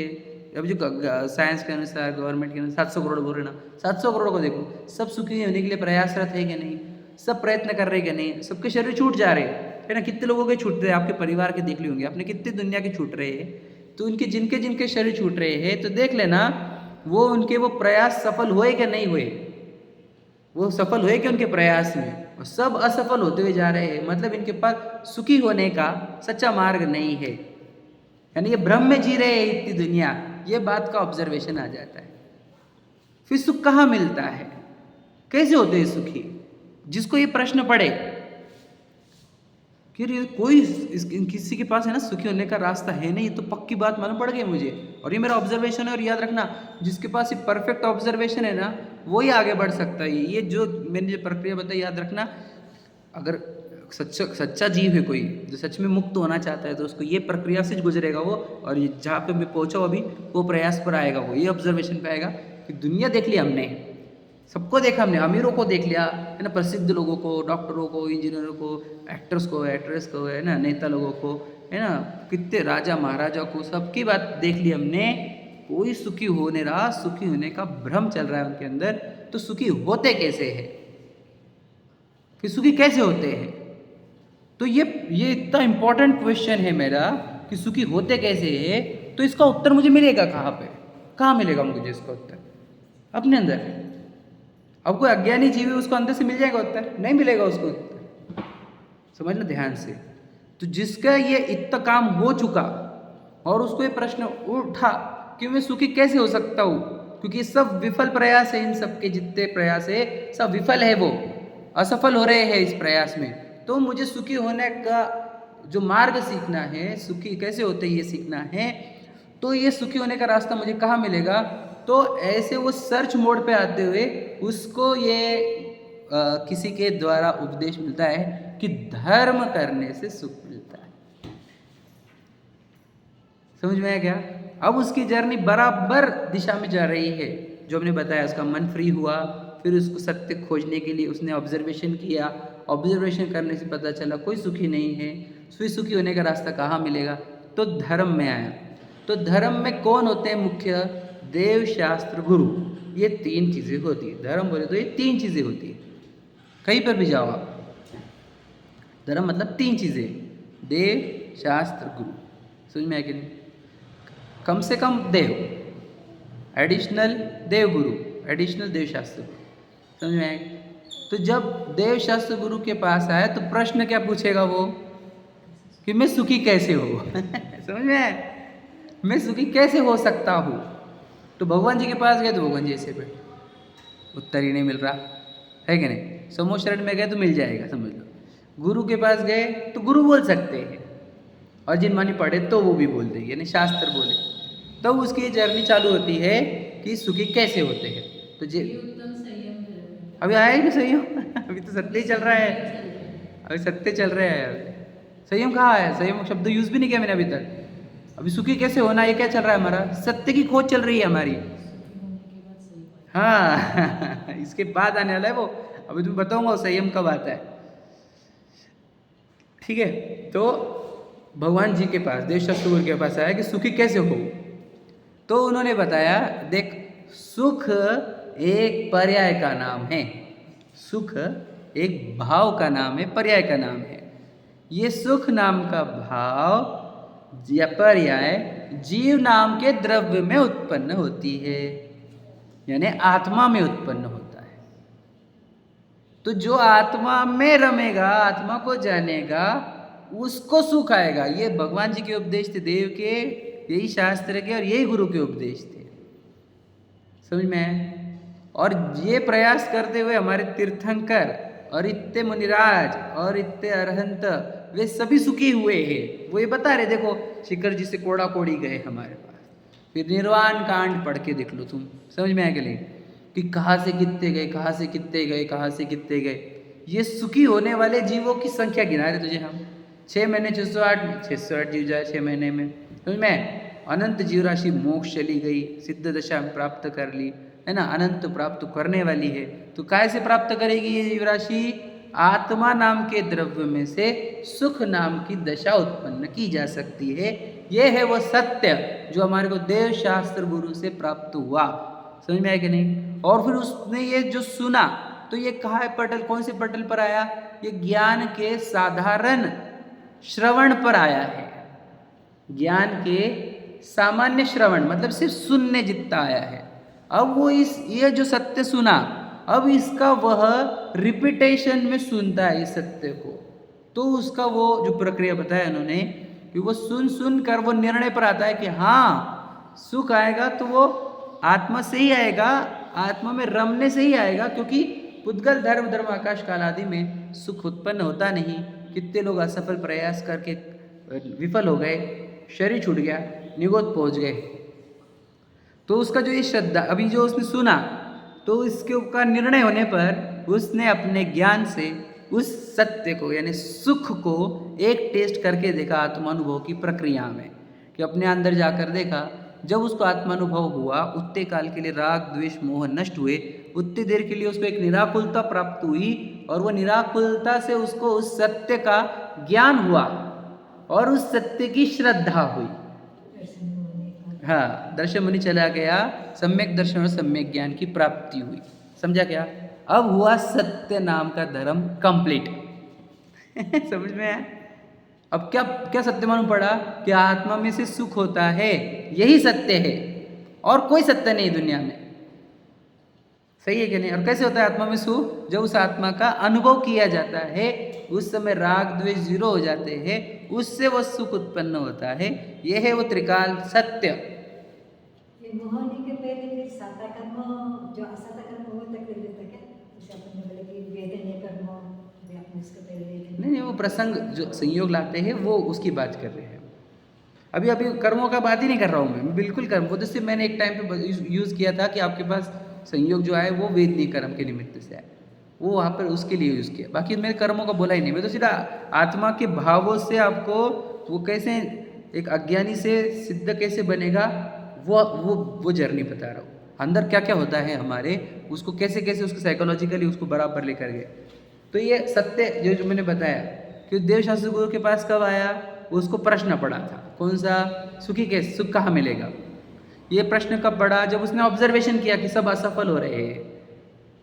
अब जो साइंस के अनुसार, गवर्नमेंट के अनुसार 700 करोड़ बोल रहे ना, 700 करोड़ को देखो, सब सुखी होने के लिए प्रयासरत है कि नहीं, सब प्रयत्न कर रहे हैं कि नहीं, सबके शरीर छूट जा रहे है ना, कितने लोगों के छूट रहे हैं, आपके परिवार के देख लिए होंगे आपने, कितने दुनिया के छूट रहे हैं, तो उनके जिनके जिनके शरीर छूट रहे हैं तो देख लेना वो उनके वो प्रयास सफल हुए कि नहीं हुए, वो सफल हुए कि उनके प्रयास में, और सब असफल होते हुए जा रहे हैं, मतलब इनके पास सुखी होने का सच्चा मार्ग नहीं है, यानी ये भ्रम में जी रहे हैं इतनी दुनिया, ये बात का ऑब्जर्वेशन आ जाता है। फिर सुख कहाँ मिलता है, कैसे होते हैं सुखी, जिसको ये प्रश्न पड़े कि कोई किसी के पास है ना सुखी होने का रास्ता है नहीं, ये तो पक्की बात मालूम पड़ गई मुझे, और ये मेरा ऑब्जर्वेशन है, और याद रखना जिसके पास ये परफेक्ट ऑब्जर्वेशन है ना वो ही आगे बढ़ सकता है। ये जो मैंने जो प्रक्रिया बताई याद रखना, अगर सच्चा जीव है कोई जो सच में मुक्त होना चाहता है तो उसको ये प्रक्रिया से गुजरेगा वो, और ये जहाँ पे मैं पहुँचा अभी वो प्रयास पर आएगा, वो ये ऑब्जर्वेशन पे आएगा कि दुनिया देख ली हमने, सबको देखा हमने, अमीरों को देख लिया है ना, प्रसिद्ध लोगों को, डॉक्टरों को, इंजीनियरों को, एक्टर्स को, एक्ट्रेस को, है ना, नेता लोगों को, है ना, कितने राजा महाराजा को, सबकी बात देख ली हमने, कोई सुखी हो नहीं रहा, सुखी होने का भ्रम चल रहा है उनके अंदर। तो सुखी होते कैसे है, फिर सुखी कैसे होते हैं, तो ये इतना इंपॉर्टेंट क्वेश्चन है मेरा कि सुखी होते कैसे है, तो इसका उत्तर मुझे मिलेगा कहाँ पे, कहाँ मिलेगा मुझे इसका उत्तर, अपने अंदर। अब कोई अज्ञानी जीव है उसको अंदर से मिल जाएगा उत्तर, नहीं मिलेगा उसको उत्तर, समझना ध्यान से। तो जिसका ये इतना काम हो चुका और उसको ये प्रश्न उठा कि मैं सुखी कैसे हो सकता हूँ, क्योंकि सब विफल प्रयास है, इन सब के जितने प्रयास है सब विफल है, वो असफल हो रहे हैं इस प्रयास में, तो मुझे सुखी होने का जो मार्ग सीखना है, सुखी कैसे होते ये सीखना है, तो ये सुखी होने का रास्ता मुझे कहाँ मिलेगा, तो ऐसे वो सर्च मोड पे आते हुए उसको ये किसी के द्वारा उपदेश मिलता है कि धर्म करने से सुख मिलता है। समझ में आया क्या? अब उसकी जर्नी बराबर दिशा में जा रही है, जो हमने बताया, उसका मन फ्री हुआ, फिर उसको सत्य खोजने के लिए उसने ऑब्जर्वेशन किया, ऑब्जर्वेशन करने से पता चला कोई सुखी नहीं है, फिर सुखी होने का रास्ता कहाँ मिलेगा, तो धर्म में आया। तो धर्म में कौन होते हैं मुख्य, देव, शास्त्र, गुरु, ये तीन चीज़ें होती है। धर्म बोले तो ये तीन चीज़ें होती है, कहीं पर भी जाओ आप, धर्म मतलब तीन चीज़ें, देव, शास्त्र, गुरु। समझ में आया कि नहीं? कम से कम देव, एडिशनल देव गुरु, एडिशनल देव शास्त्र गुरु। समझ में आया? तो जब देव शास्त्र गुरु के पास आया तो प्रश्न क्या पूछेगा वो, कि मैं सुखी कैसे हो समझ में आया? मैं सुखी कैसे हो सकता हूँ। तो भगवान जी के पास गए तो भगवान जी ऐसे पे उत्तर ही नहीं मिल रहा है कि नहीं। समूह शरण में गए तो मिल जाएगा, समझ लो। गुरु के पास गए तो गुरु बोल सकते हैं, और जिन मानी पढ़े तो वो भी बोल देंगे, यानी शास्त्र बोले, तो उसकी जर्नी चालू होती है कि सुखी कैसे होते हैं। तो जे अभी आया ही नहीं संयम अभी तो सत्य ही चल रहा है, अभी सत्य चल रहा है। संयम कहाँ है? संयम शब्द यूज भी नहीं किया मैंने अभी तक। अभी सुखी कैसे होना, ये क्या चल रहा है हमारा, सत्य की खोज चल रही है हमारी। हाँ इसके बाद आने वाला है वो, अभी तुम्हें बताऊंगा संयम कब आता है। ठीक है, तो भगवान जी के पास, देव शास्त्र गुरु के पास आया कि सुखी कैसे हो, तो उन्होंने बताया, देख सुख एक पर्याय का नाम है, सुख एक भाव का नाम है, पर्याय का नाम है। ये सुख नाम का भाव या पर्याय जीव नाम के द्रव्य में उत्पन्न होती है, यानी आत्मा में उत्पन्न होता है। तो जो आत्मा में रमेगा, आत्मा को जानेगा, उसको सुख आएगा। ये भगवान जी के उपदेश थे, देव के, यही शास्त्र के और यही गुरु के उपदेश थे। समझ में आया? और ये प्रयास करते हुए हमारे तीर्थंकर और इतने मुनिराज और इतने अरहंत, वे सभी सुखी हुए हैं। वो ये बता रहे, देखो शिखर जी से कोड़ा कोड़ी गए हमारे पास, फिर निर्वाण कांड पढ़ के देख लो तुम, समझ में आएगा नहीं कि कहाँ से कितने गए, कहाँ से कितने गए, कहाँ से कितने गए। ये सुखी होने वाले जीवों की संख्या गिना रहे तुझे हम। 6 महीने 608 जीव जाए 6 महीने में, समझ में? अनंत जीव राशि मोक्ष चली गई, सिद्ध दशा प्राप्त कर ली, है ना, अनंत प्राप्त करने वाली है। तो काय से प्राप्त करेगी ये जीव राशि? आत्मा नाम के द्रव्य में से सुख नाम की दशा उत्पन्न की जा सकती है। ये है वो सत्य जो हमारे को देव शास्त्र गुरु से प्राप्त हुआ। समझ में आया कि नहीं? और फिर उसने ये जो सुना तो ये कहाँ है पटल, कौन से पटल पर आया? ये ज्ञान के साधारण श्रवण पर आया है। ज्ञान के सामान्य श्रवण मतलब सिर्फ सुनने जितना आया है। अब वो ये जो सत्य सुना, अब इसका वह रिपीटेशन में सुनता है इस सत्य को, तो उसका वो जो प्रक्रिया बताया उन्होंने कि वो सुन कर वो निर्णय पर आता है कि हाँ सुख आएगा तो वो आत्मा से ही आएगा, आत्मा में रमने से ही आएगा, क्योंकि पुद्गल धर्म आकाश काल आदि में सुख उत्पन्न होता नहीं। कितने लोग असफल प्रयास करके विफल हो गए, शरीर छूट गया, निगोद पहुंच गए। तो उसका जो ये श्रद्धा अभी जो उसने सुना, तो इसके का निर्णय होने पर उसने अपने ज्ञान से उस सत्य को यानी सुख को एक टेस्ट करके देखा आत्मानुभव की प्रक्रिया में, कि अपने अंदर जाकर देखा। जब उसको आत्मानुभव हुआ उतने काल के लिए राग द्वेष मोह नष्ट हुए, उतनी देर के लिए उसको एक निराकुलता प्राप्त हुई, और वो निराकुलता से उसको उस सत्य का ज्ञान हुआ और उस सत्य की श्रद्धा हुई। हाँ, दर्शन मुनि चला गया, सम्यक दर्शन और सम्यक ज्ञान की प्राप्ति हुई। समझा क्या? अब हुआ सत्य नाम का धर्म कंप्लीट। समझ में आया? अब क्या क्या सत्य मालूम पड़ा कि आत्मा में से सुख होता है, यही सत्य है और कोई सत्य नहीं दुनिया में। सही है कि नहीं? और कैसे होता है आत्मा में सुख? जब उस आत्मा का अनुभव किया जाता है, उस समय राग द्वेष जीरो हो जाते हैं, उससे वो सुख उत्पन्न होता है। यह है वो त्रिकाल सत्य। मोहनी के पहले फिर साता कर्म, जो असाता कर्म वो तक ले लेता क्या? जैसे अपन ने बोले कि वेदनीय कर्म उसके पहले नहीं, वो प्रसंग जो संयोग लाते हैं वो उसकी बात कर रहे हैं। अभी कर्मों का बात ही नहीं कर रहा हूँ मैं बिल्कुल कर्म वो तो सिर्फ मैंने एक टाइम पे यूज़ किया था कि आपके पास संयोग जो आए वो वेदनीय कर्म के निमित्त से आए, वो वहाँ पर उसके लिए यूज़ किया। बाकी मैंने कर्मों का बोला ही नहीं, मैं तो सीधा आत्मा के भावों से आपको वो कैसे एक अज्ञानी से सिद्ध कैसे बनेगा वो जर्नी बता रहा हूँ। अंदर क्या क्या होता है हमारे, उसको कैसे कैसे उसको साइकोलॉजिकली उसको बराबर लेकर गए। तो ये सत्य जो मैंने बताया कि देव शास्त्र गुरु के पास कब आया, उसको प्रश्न पड़ा था कौन सा, सुखी कैसे, सुख कहाँ मिलेगा। ये प्रश्न कब पड़ा? जब उसने ऑब्जर्वेशन किया कि सब असफल हो रहे हैं।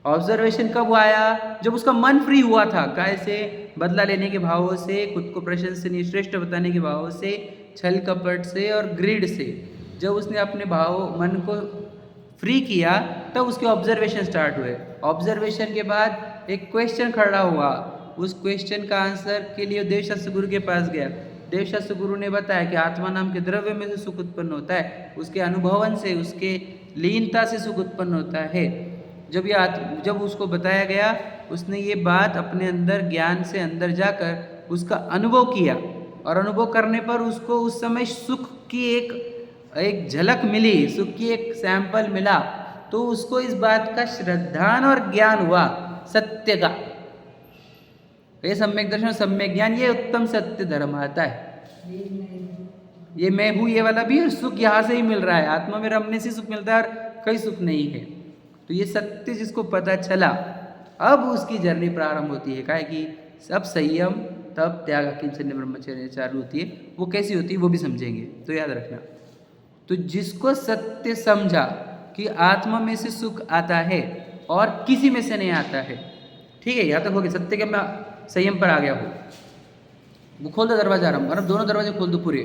ऑब्जर्वेशन कब आया? जब उसका मन फ्री हुआ था, कैसे? बदला लेने के भावों से, खुद को प्रशंसनीय श्रेष्ठ बताने के भावों से, छल कपट से और ग्रीड से। जब उसने अपने भाव मन को फ्री किया तब उसके ऑब्जर्वेशन स्टार्ट हुए। ऑब्जर्वेशन के बाद एक क्वेश्चन खड़ा हुआ, उस क्वेश्चन का आंसर के लिए देवशास्त्र गुरु के पास गया। देवशास्त्र गुरु ने बताया कि आत्मा नाम के द्रव्य में से सुख उत्पन्न होता है, उसके अनुभवन से, उसके लीनता से सुख उत्पन्न होता है। जब उसको बताया गया, उसने ये बात अपने अंदर ज्ञान से अंदर जाकर उसका अनुभव किया, और अनुभव करने पर उसको उस समय सुख की एक झलक मिली, सुख की एक सैंपल मिला, तो उसको इस बात का श्रद्धान और ज्ञान हुआ सत्य का। ये सम्यक दर्शन सम्यक ज्ञान, ये उत्तम सत्य धर्म आता है। ये मैं हूँ ये वाला भी, और सुख यहाँ से ही मिल रहा है, आत्मा में रमने से सुख मिलता है और कहीं सुख नहीं है। तो ये सत्य जिसको पता चला, अब उसकी जर्नी प्रारंभ होती है। काहे कि सब संयम तब त्याग अकिंचन ब्रह्मचर्य चालू होती है। वो कैसी होती है वो भी समझेंगे, तो याद रखना। तो जिसको सत्य समझा कि आत्मा में से सुख आता है और किसी में से नहीं आता है, ठीक है, यहाँ तक हो गया। सत्य के मैं संयम पर आ गया हूँ। वो खोल दो दरवाजा आराम, मतलब दोनों दरवाजे खोल दो पूरे,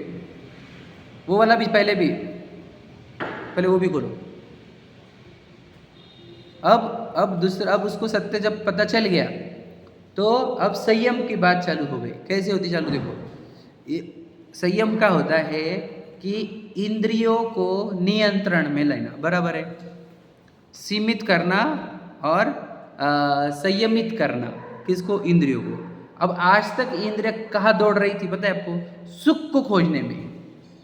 वो वाला भी पहले वो भी खोलो। अब उसको सत्य जब पता चल गया तो अब संयम की बात चालू हो गई। कैसे होती चालू? देखो, संयम का होता है कि इंद्रियों को नियंत्रण में लेना, बराबर है, सीमित करना और संयमित करना। किसको? इंद्रियों को। अब आज तक इंद्रिय कहाँ दौड़ रही थी पता है आपको? सुख को खोजने में।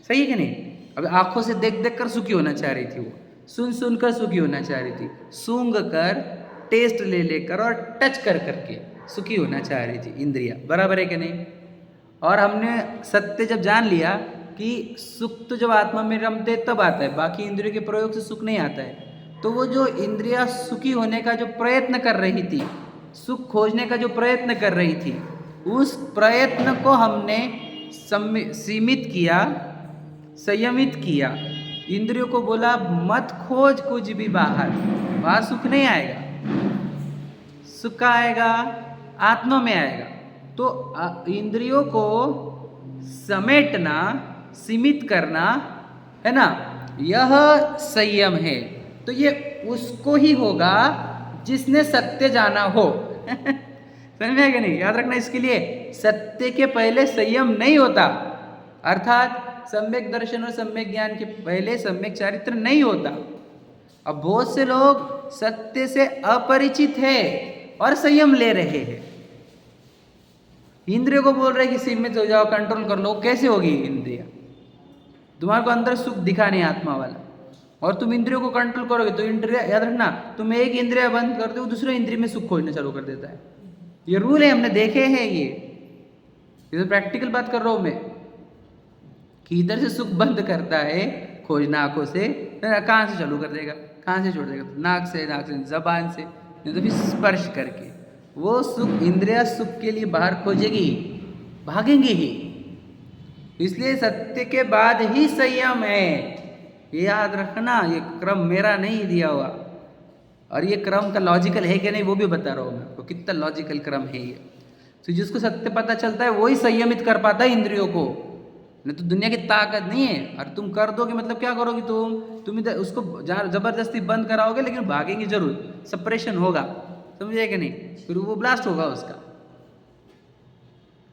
सही है कि नहीं? अब आंखों से देख देख कर सुखी होना चाह रही थी, वो सुन सुन कर सुखी होना चाह रही थी, सूंघ कर, टेस्ट ले लेकर और टच कर करके सुखी होना चाह रही थी इंद्रिया, बराबर है कि नहीं? और हमने सत्य जब जान लिया कि सुख तो जब आत्मा में रमते तब आता है, बाकी इंद्रियों के प्रयोग से सुख नहीं आता है। तो वो जो इंद्रिया सुखी होने का जो प्रयत्न कर रही थी, सुख खोजने का जो प्रयत्न कर रही थी, उस प्रयत्न को हमने सीमित किया संयमित किया, इंद्रियों को बोला मत खोज कुछ भी बाहर, वहां सुख नहीं आएगा, सुख का आएगा आत्मा में आएगा। तो इंद्रियों को समेटना, सीमित करना, है ना, यह संयम है। तो ये उसको ही होगा जिसने सत्य जाना हो। समझ में आएगा नहीं? याद रखना इसके लिए, सत्य के पहले संयम नहीं होता, अर्थात सम्यक दर्शन और सम्यक ज्ञान के पहले सम्यक चारित्र नहीं होता। अब बहुत से लोग सत्य से अपरिचित है और संयम ले रहे हैं, इंद्रियों को बोल रहे कि सीमित हो जाओ, कंट्रोल कर लो। कैसे होगी इंद्रिया? तुम्हारे को अंदर सुख दिखा नहीं आत्मा वाला, और तुम इंद्रियों को कंट्रोल करोगे तो इंद्रिया, याद रखना, तुम एक इंद्रिया बंद करते हो दूसरे इंद्रिय में सुख खोजना चालू कर देता है। ये रूल है, हमने देखे हैं। ये तो प्रैक्टिकल बात कर रहा हूं मैं, कि इधर से सुख बंद करता है खोजना आंखों से, कहां से चालू कर देगा, कहां से छोड़ देगा? नाक से, जबान से, नहीं तो फिर स्पर्श करके। वो सुख, इंद्रिया सुख के लिए बाहर खोजेगी, भागेंगी ही। इसलिए सत्य के बाद ही संयम है, ये याद रखना। ये क्रम मेरा नहीं दिया हुआ, और ये क्रम का लॉजिकल है कि नहीं वो भी बता रहा हूँ मैं आपको, कितना लॉजिकल क्रम है ये। तो जिसको सत्य पता चलता है वही संयमित कर पाता है इंद्रियों को, नहीं तो दुनिया की ताकत नहीं है। और तुम कर दोगे मतलब क्या करोगे? तुम इधर उसको जबरदस्ती बंद कराओगे, लेकिन भागेंगे जरूर, सेपरेशन होगा, समझे कि नहीं? फिर वो ब्लास्ट होगा उसका।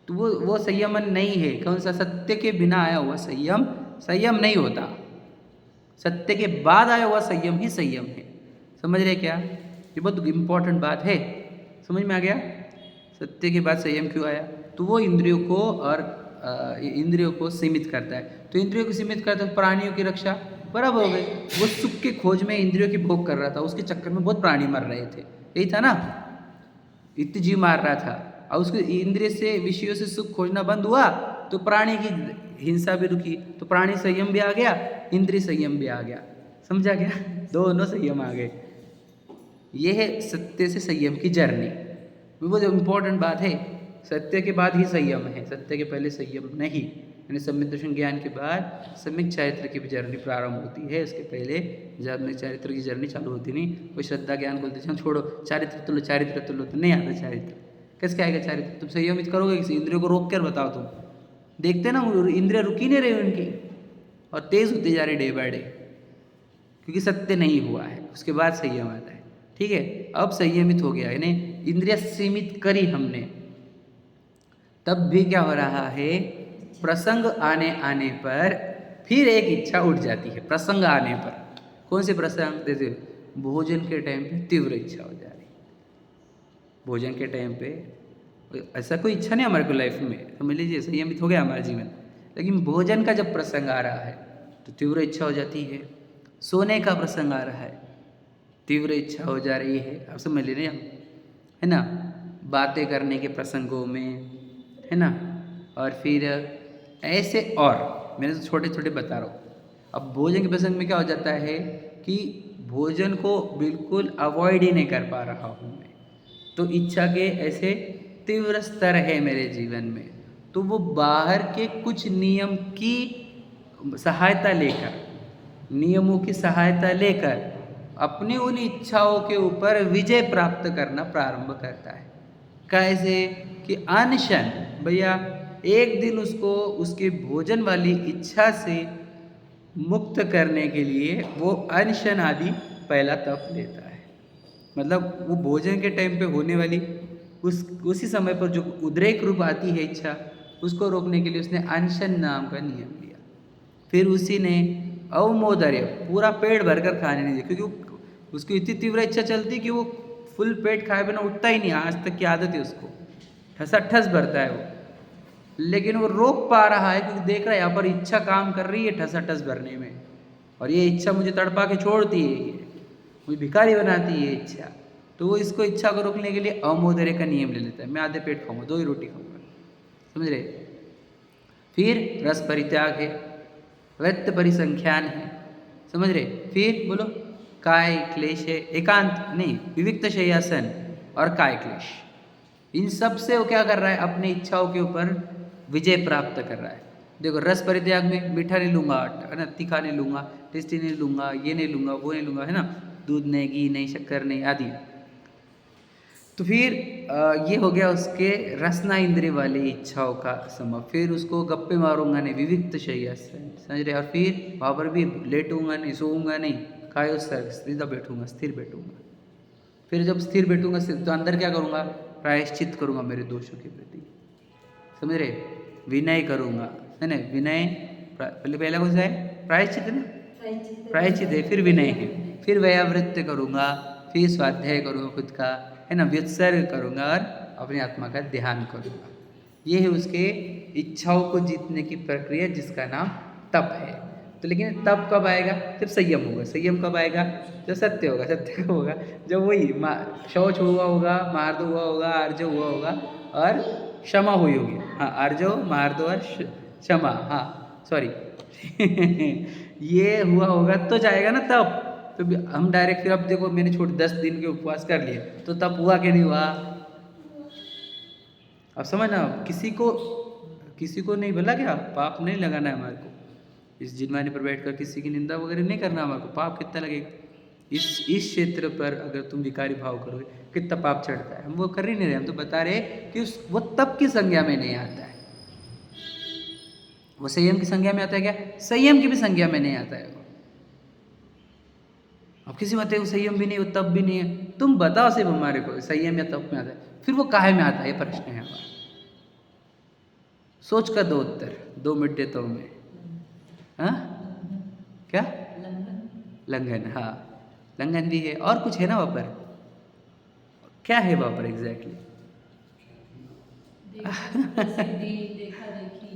तो वो संयमन नहीं है। कौन सा? सत्य के बिना आया हुआ संयम संयम नहीं होता, सत्य के बाद आया हुआ संयम ही संयम है। समझ रहे क्या? ये बहुत इंपॉर्टेंट बात है। समझ में आ गया? सत्य के बाद संयम क्यों आया? तो वो इंद्रियों को और इंद्रियों को सीमित करता है। तो इंद्रियों को सीमित करता है, प्राणियों की रक्षा बराबर हो गई। वो सुख के खोज में इंद्रियों की भोग कर रहा था, उसके चक्कर में बहुत प्राणी मर रहे थे, यही था ना, इतने जीव मार रहा था। और उसके इंद्रिय से, विषयों से सुख खोजना बंद हुआ तो प्राणी की हिंसा भी रुकी, तो प्राणी संयम भी आ गया, इंद्रिय संयम भी आ गया। समझा गया? दोनों संयम आ गए। ये है सत्य से संयम की जर्नी। वो जो इम्पोर्टेंट बात है, सत्य के बाद ही संयम है, सत्य के पहले संयम नहीं। यानी सम्यक दर्शन ज्ञान के बाद सम्यक चारित्र की भी जर्नी प्रारंभ होती है, इसके पहले सम्यक चारित्र की जर्नी चालू होती नहीं। कोई श्रद्धा ज्ञान बोलते हैं छोड़ो, चारित्र तो लो, चारित्र तो लो, तो नहीं आता चारित्र। कैसे आएगा चारित्र? तुम संयमित करोगे किसी इंद्रियों को रोक कर? बताओ तुम। देखते ना, इंद्रिया रुकी नहीं रही उनकी, और तेज होती जा रही डे बाय डे, क्योंकि सत्य नहीं हुआ है। उसके बाद संयम आता है। ठीक है, अब संयमित हो गया, यानी इंद्रिया सीमित करी हमने, तब भी क्या हो रहा है? प्रसंग आने पर फिर एक इच्छा उठ जाती है। प्रसंग आने पर, कौन से प्रसंग? जैसे भोजन के टाइम पे तीव्र इच्छा हो जा रही, भोजन के टाइम पे ऐसा कोई इच्छा नहीं हमारे को लाइफ में, समझ लीजिए संयमित हो गया हमारा जीवन। लेकिन भोजन का जब प्रसंग आ रहा है तो तीव्र इच्छा हो जाती है। सोने का प्रसंग आ रहा है, तीव्र इच्छा हो जा रही है। आप समझ ले रहे हैं, है ना? बातें करने के प्रसंगों में, है ना? और फिर ऐसे, और मैंने तो छोटे छोटे बता रहा हूँ। अब भोजन के प्रसंग में क्या हो जाता है कि भोजन को बिल्कुल अवॉइड ही नहीं कर पा रहा हूँ मैं, तो इच्छा के ऐसे तीव्र स्तर है मेरे जीवन में, तो वो बाहर के कुछ नियम की सहायता लेकर, नियमों की सहायता लेकर अपनी उन इच्छाओं के ऊपर विजय प्राप्त करना प्रारंभ करता है। कैसे? कि अनशन, भैया एक दिन उसको उसके भोजन वाली इच्छा से मुक्त करने के लिए वो अनशन आदि पहला तप लेता है। मतलब वो भोजन के टाइम पे होने वाली उसी समय पर जो उद्रेक रूप आती है इच्छा, उसको रोकने के लिए उसने अनशन नाम का नियम लिया। फिर उसी ने अवमोदर्य, पूरा पेट भरकर खाने नहीं दिया, क्योंकि उसकी इतनी तीव्र इच्छा चलती कि वो फुल पेट खाए बिना उठता ही नहीं, आज तक की आदत है उसको, ठसाठस भरता है वो। लेकिन वो रोक पा रहा है क्योंकि देख रहा है यहाँ पर इच्छा काम कर रही है ठसाठस भरने में, और ये इच्छा मुझे तड़पा के छोड़ती है, ये मुझे भिखारी बनाती है ये इच्छा। तो वो इसको इच्छा को रोकने के लिए अवमोदर्य का नियम ले लेता है, मैं आधे पेट खाऊंगा, 2 ही रोटी खाऊंगा, समझ रहे? फिर रस परित्याग है, व्यक्त परिसंख्यान है, समझ रहे? फिर बोलो काय क्लेश है, एकांत नहीं, विविक्त शय्यासन और काय क्लेश। इन सब से वो क्या कर रहा है? अपनी इच्छाओं के ऊपर विजय प्राप्त कर रहा है। देखो रस परित्याग में मीठा नहीं लूँगा, है ना, तीखा नहीं लूँगा, टेस्टी नहीं लूँगा, ये नहीं लूँगा, वो नहीं लूँगा, है ना, दूध नहीं, घी नहीं, शक्कर नहीं आदि। तो फिर ये हो गया उसके रसना इंद्रिय वाली इच्छाओं का समय। फिर उसको गप्पे मारूंगा नहीं, विविक्त शय्यासन, समझ रहे। और फिर वहाँ पर भी लेटूंगा नहीं, सोऊंगा नहीं, कायो सर सीधा बैठूंगा, स्थिर बैठूंगा। फिर जब स्थिर बैठूंगा तो अंदर क्या करूँगा, प्रायश्चित करूँगा मेरे दोषों के प्रति, समझ रहे, विनय करूँगा, है ना। विनय पहला कौन सा है, प्रायश्चित है ना, प्रायश्चित है, फिर विनय है, फिर व्यावृत्ति करूँगा, फिर स्वाध्याय करूँगा खुद का, है ना, व्युत्सर्ग करूँगा और अपनी आत्मा का ध्यान करूँगा। ये है उसके इच्छाओं को जीतने की प्रक्रिया जिसका नाम तप है। तो लेकिन तप कब आएगा, जब संयम होगा। संयम कब आएगा, जब सत्य होगा। सत्य कब होगा, जब वही शौच हुआ होगा, मार्दो हुआ होगा, आर्जव हुआ होगा और क्षमा हुई होगी। हाँ, आर्जव, मार्दो और क्षमा, हाँ सॉरी ये हुआ होगा तो जाएगा ना तब। तो हम डायरेक्ट फिर अब देखो मैंने 10 दिन के उपवास कर लिए तो तब हुआ कि नहीं हुआ। अब समझना, किसी को नहीं बोला क्या, पाप नहीं लगाना है हमारे को। इस जिनवानी पर बैठकर किसी की निंदा वगैरह नहीं करना हमारे को। पाप कितना लगेगा इस क्षेत्र पर, अगर तुम विकारी भाव करोगे कितना पाप चढ़ता है। हम वो कर ही नहीं रहे, हम तो बता रहे कि वो तप की संज्ञा में नहीं आता है। वो संयम की संज्ञा में आता है क्या, संयम की भी संज्ञा में नहीं आता है। अब किसी बात है वो संयम भी नहीं, वो तप भी नहीं है, तुम बताओ सिर्फ हमारे को संयम या तप में आता है, फिर वो काहे में आता है, ये प्रश्न है हमारा। सोच कर दो उत्तर, 2 मिनट देता हूँ मैं। हाँ क्या, लंघन, हाँ लंघन भी है, और कुछ है ना वहाँ पर, क्या है वहाँ पर एग्जैक्टली,